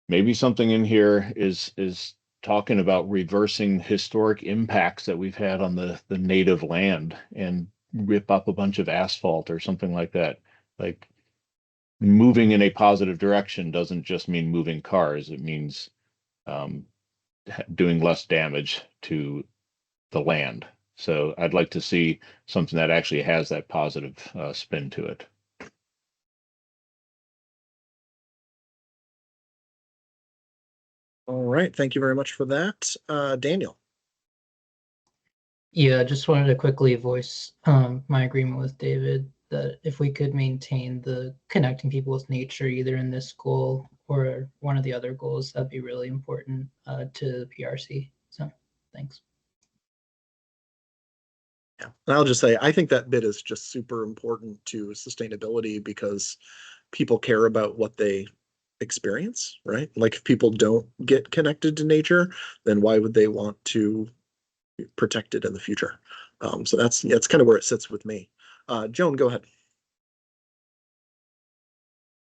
[SPEAKER 11] maybe something in here is talking about reversing historic impacts that we've had on the native land and rip up a bunch of asphalt or something like that. Like, moving in a positive direction doesn't just mean moving cars. It means doing less damage to the land. So I'd like to see something that actually has that positive spin to it.
[SPEAKER 2] All right, thank you very much for that. Daniel.
[SPEAKER 12] Yeah, just wanted to quickly voice my agreement with David that if we could maintain the connecting people with nature, either in this goal or one of the other goals, that'd be really important to the PRC. So thanks.
[SPEAKER 2] Yeah, and I'll just say, I think that bit is just super important to sustainability because people care about what they experience, right? Like if people don't get connected to nature, then why would they want to protect it in the future? So that's kind of where it sits with me. Joan, go ahead.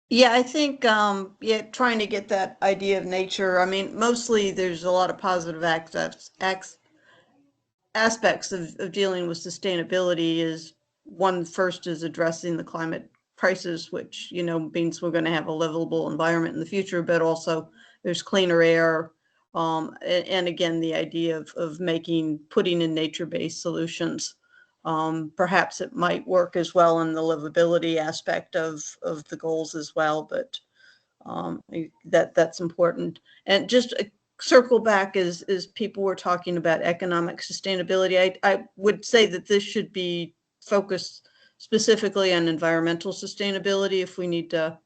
[SPEAKER 7] Yeah, I think yeah, trying to get that idea of nature. I mean, mostly there's a lot of positive aspects of dealing with sustainability. Is one, first is addressing the climate crisis, which means we're going to have a livable environment in the future, but also there's cleaner air. And again, the idea of putting in nature-based solutions. Perhaps it might work as well in the livability aspect of the goals as well, but that's important. And just circle back as people were talking about economic sustainability, I would say that this should be focused specifically on environmental sustainability if we need to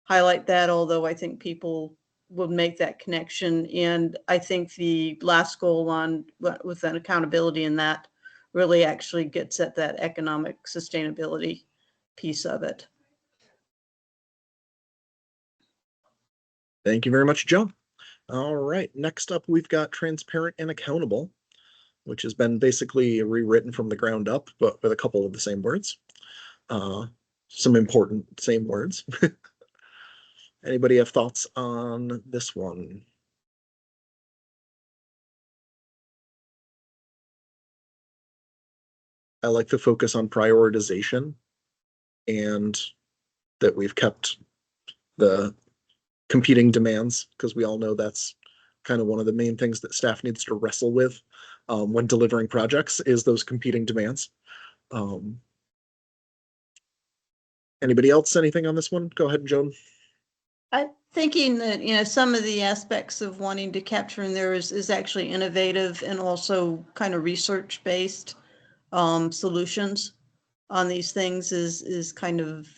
[SPEAKER 7] highlight that, although I think people would make that connection. And I think the last goal on with an accountability in that really actually gets at that economic sustainability piece of it.
[SPEAKER 2] Thank you very much, Joan. All right, next up, we've got transparent and accountable, which has been basically rewritten from the ground up, but with a couple of the same words. Some important same words. Anybody have thoughts on this one? I like the focus on prioritization and that we've kept the competing demands, because we all know that's kind of one of the main things that staff needs to wrestle with when delivering projects is those competing demands. Anybody else, anything on this one? Go ahead, Joan.
[SPEAKER 7] I'm thinking that, some of the aspects of wanting to capture in there is actually innovative and also kind of research-based solutions on these things is kind of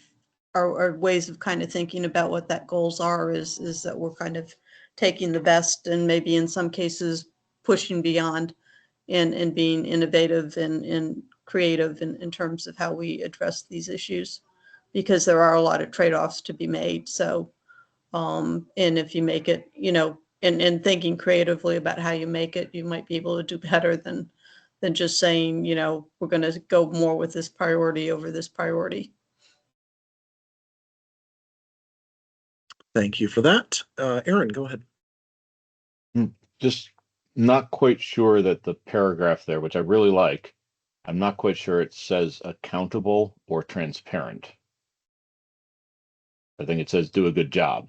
[SPEAKER 7] our ways of kind of thinking about what that goals are is that we're kind of taking the best and maybe in some cases pushing beyond and being innovative and creative in terms of how we address these issues, because there are a lot of trade-offs to be made. So and if you make it, and thinking creatively about how you make it, you might be able to do better than just saying, we're going to go more with this priority over this priority.
[SPEAKER 2] Thank you for that. Aaron, go ahead.
[SPEAKER 11] Just not quite sure that the paragraph there, which I really like, I'm not quite sure it says accountable or transparent. I think it says do a good job.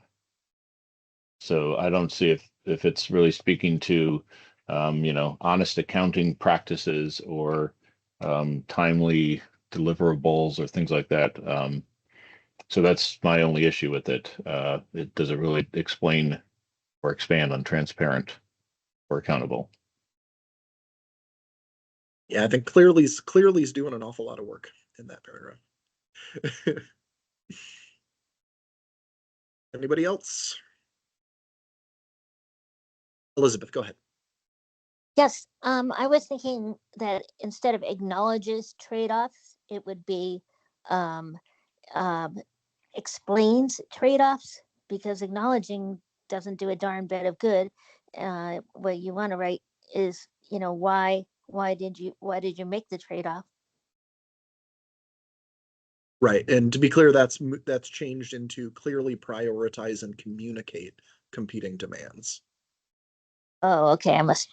[SPEAKER 11] So I don't see if it's really speaking to, honest accounting practices or timely deliverables or things like that. So that's my only issue with it. It doesn't really explain or expand on transparent or accountable.
[SPEAKER 2] Yeah, I think clearly's doing an awful lot of work in that paragraph. Anybody else? Elizabeth, go ahead.
[SPEAKER 19] Yes, I was thinking that instead of acknowledges trade-offs, it would be explains trade-offs, because acknowledging doesn't do a darn bit of good. What you want to write is, why did you make the trade-off?
[SPEAKER 2] Right, and to be clear, that's changed into clearly prioritize and communicate competing demands.
[SPEAKER 19] Oh, okay. I must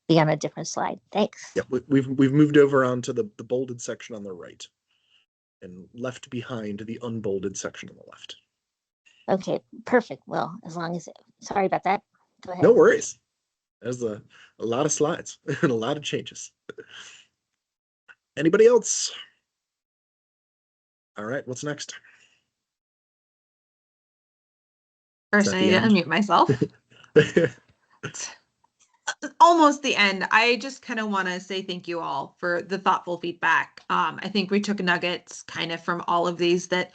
[SPEAKER 19] be on a different slide. Thanks.
[SPEAKER 2] Yeah, we've moved over onto the bolded section on the right and left behind the unbolded section on the left.
[SPEAKER 19] Okay, perfect. Well, as long as sorry about that. Go ahead.
[SPEAKER 2] No worries. There's a lot of slides and a lot of changes. Anybody else? All right, what's next?
[SPEAKER 1] First, I need to unmute myself. Almost the end. I just kind of want to say thank you all for the thoughtful feedback. I think we took nuggets kind of from all of these that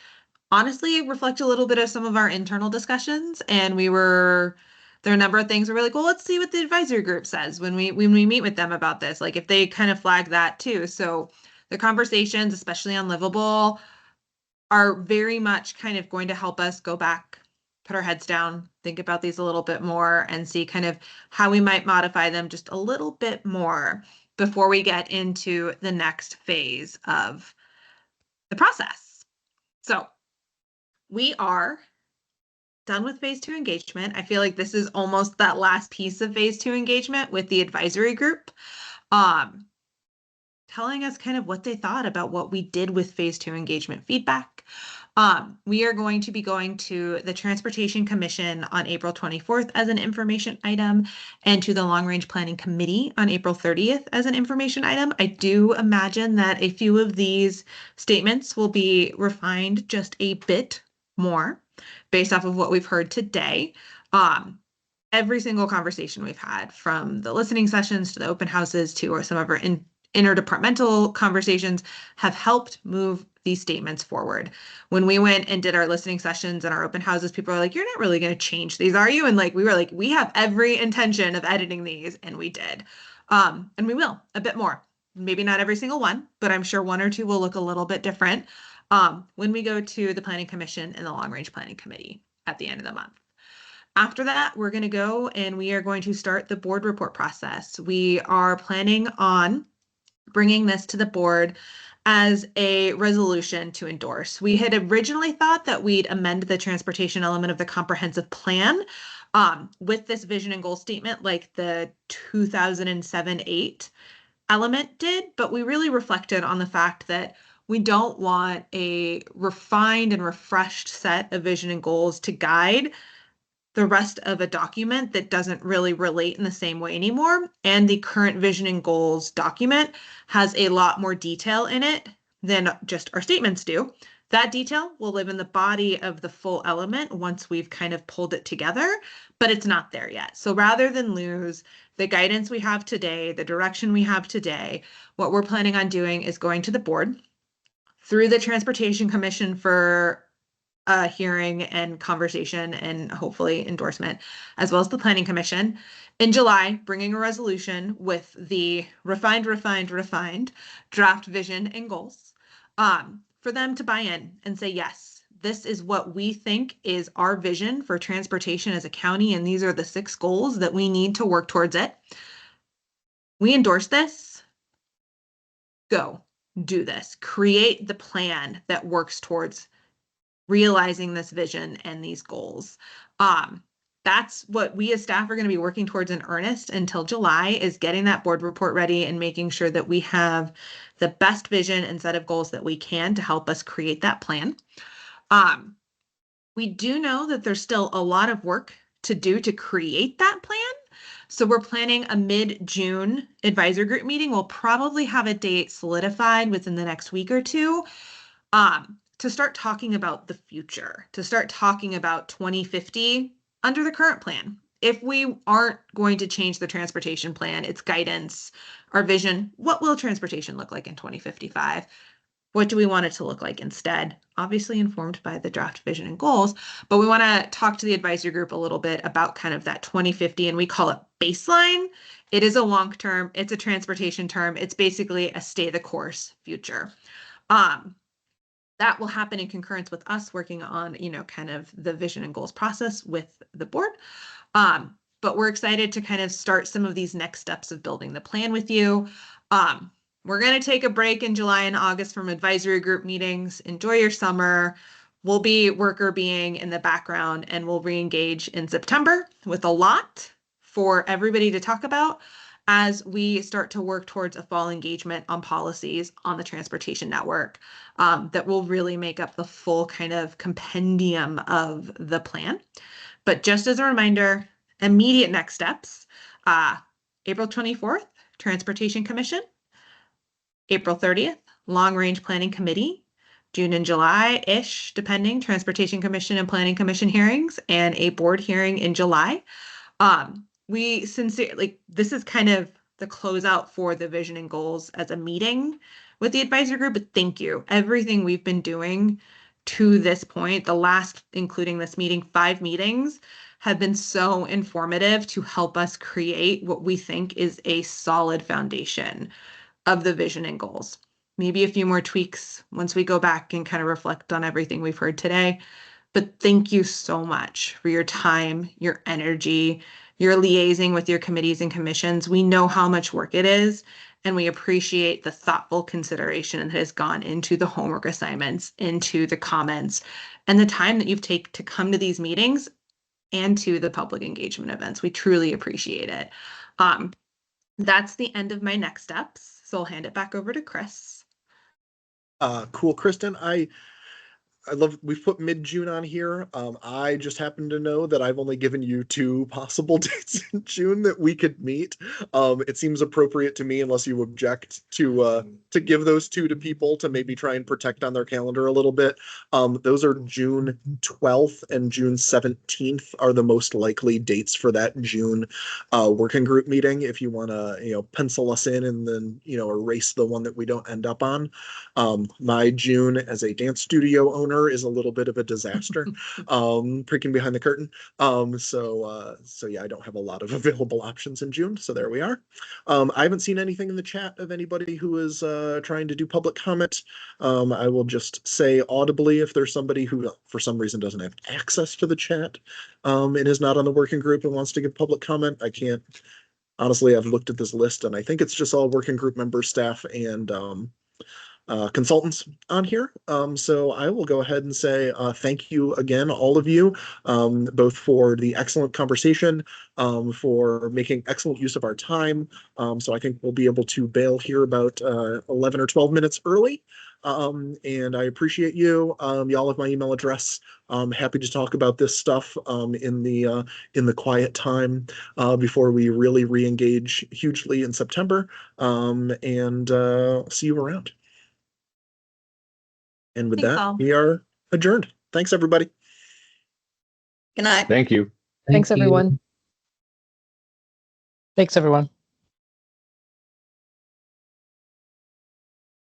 [SPEAKER 1] honestly reflect a little bit of some of our internal discussions, and there are a number of things we're like, well, let's see what the advisory group says when we meet with them about this, like if they kind of flag that too. So the conversations, especially on Livable, are very much kind of going to help us go back, put our heads down, think about these a little bit more, and see kind of how we might modify them just a little bit more before we get into the next phase of the process. So we are done with phase 2 engagement. I feel like this is almost that last piece of phase 2 engagement with the advisory group, telling us kind of what they thought about what we did with phase 2 engagement feedback. We are going to be going to the Transportation Commission on April 24th as an information item, and to the Long Range Planning Committee on April 30th as an information item. I do imagine that a few of these statements will be refined just a bit more based off of what we've heard today. Every single conversation we've had, from the listening sessions to the open houses to some of our interdepartmental conversations, have helped move these statements forward. When we went and did our listening sessions and our open houses, people are like, you're not really going to change these, are you? And like, we were like, we have every intention of editing these, and we did. And we will a bit more. Maybe not every single one, but I'm sure one or two will look a little bit different when we go to the Planning Commission and the Long Range Planning Committee at the end of the month. After that, we're going to go and we are going to start the board report process. We are planning on bringing this to the board as a resolution to endorse. We had originally thought that we'd amend the transportation element of the comprehensive plan with this vision and goal statement like the 2007-8 element did, but we really reflected on the fact that we don't want a refined and refreshed set of vision and goals to guide the rest of a document that doesn't really relate in the same way anymore. And the current vision and goals document has a lot more detail in it than just our statements do. That detail will live in the body of the full element once we've kind of pulled it together, but it's not there yet. So rather than lose the guidance we have today, the direction we have today, what we're planning on doing is going to the board through the Transportation Commission for a hearing and conversation and hopefully endorsement, as well as the Planning Commission in July, bringing a resolution with the refined draft vision and goals for them to buy in and say, yes, this is what we think is our vision for transportation as a county, and these are the 6 goals that we need to work towards it. We endorse this. Go do this. Create the plan that works towards realizing this vision and these goals. That's what we as staff are going to be working towards in earnest until July, is getting that board report ready and making sure that we have the best vision and set of goals that we can to help us create that plan. We do know that there's still a lot of work to do to create that plan. So we're planning a mid-June advisory group meeting. We'll probably have a date solidified within the next week or two. To start talking about the future, to start talking about 2050 under the current plan. If we aren't going to change the transportation plan, its guidance, our vision, what will transportation look like in 2055? What do we want it to look like instead? Obviously informed by the draft vision and goals, but we want to talk to the advisory group a little bit about kind of that 2050, and we call it baseline. It is a long term, it's a transportation term. It's basically a stay the course future. That will happen in concurrence with us working on, kind of the vision and goals process with the board. But we're excited to kind of start some of these next steps of building the plan with you. We're going to take a break in July and August from advisory group meetings. Enjoy your summer. We'll be worker being in the background, and we'll re-engage in September with a lot for everybody to talk about as we start to work towards a fall engagement on policies on the transportation network that will really make up the full kind of compendium of the plan. But just as a reminder, immediate next steps, April 24th, Transportation Commission, April 30th, Long Range Planning Committee, June and July-ish, depending, Transportation Commission and Planning Commission hearings, and a board hearing in July. We sincerely, this is kind of the closeout for the vision and goals as a meeting with the advisory group, but thank you. Everything we've been doing to this point, the last, including this meeting, 5 meetings, have been so informative to help us create what we think is a solid foundation of the vision and goals. Maybe a few more tweaks once we go back and kind of reflect on everything we've heard today. But thank you so much for your time, your energy, your liaising with your committees and commissions. We know how much work it is, and we appreciate the thoughtful consideration that has gone into the homework assignments, into the comments, and the time that you've taken to come to these meetings and to the public engagement events. We truly appreciate it. That's the end of my next steps. So I'll hand it back over to Chris.
[SPEAKER 2] Cool, Kristen. I love we've put mid-June on here. I just happen to know that I've only given you 2 possible dates in June that we could meet. It seems appropriate to me, unless you object, to give those 2 to people to maybe try and protect on their calendar a little bit. Those are June 12th and June 17th are the most likely dates for that June working group meeting. If you want to, pencil us in and then, erase the one that we don't end up on. My June as a dance studio owner is a little bit of a disaster, peeking behind the curtain. So yeah, I don't have a lot of available options in June. So there we are. I haven't seen anything in the chat of anybody who is trying to do public comment. I will just say audibly if there's somebody who for some reason doesn't have access to the chat and is not on the working group and wants to give public comment. I can't. Honestly, I've looked at this list and I think it's just all working group members, staff, and consultants on here. So I will go ahead and say thank you again, all of you, both for the excellent conversation, for making excellent use of our time. So I think we'll be able to bail here about 11 or 12 minutes early. And I appreciate you. Y'all have my email address. I'm happy to talk about this stuff in the quiet time before we really re-engage hugely in September. And see you around. And with that, we are adjourned. Thanks, everybody.
[SPEAKER 7] Good night.
[SPEAKER 11] Thank you.
[SPEAKER 5] Thanks, everyone.
[SPEAKER 14] Thanks, everyone.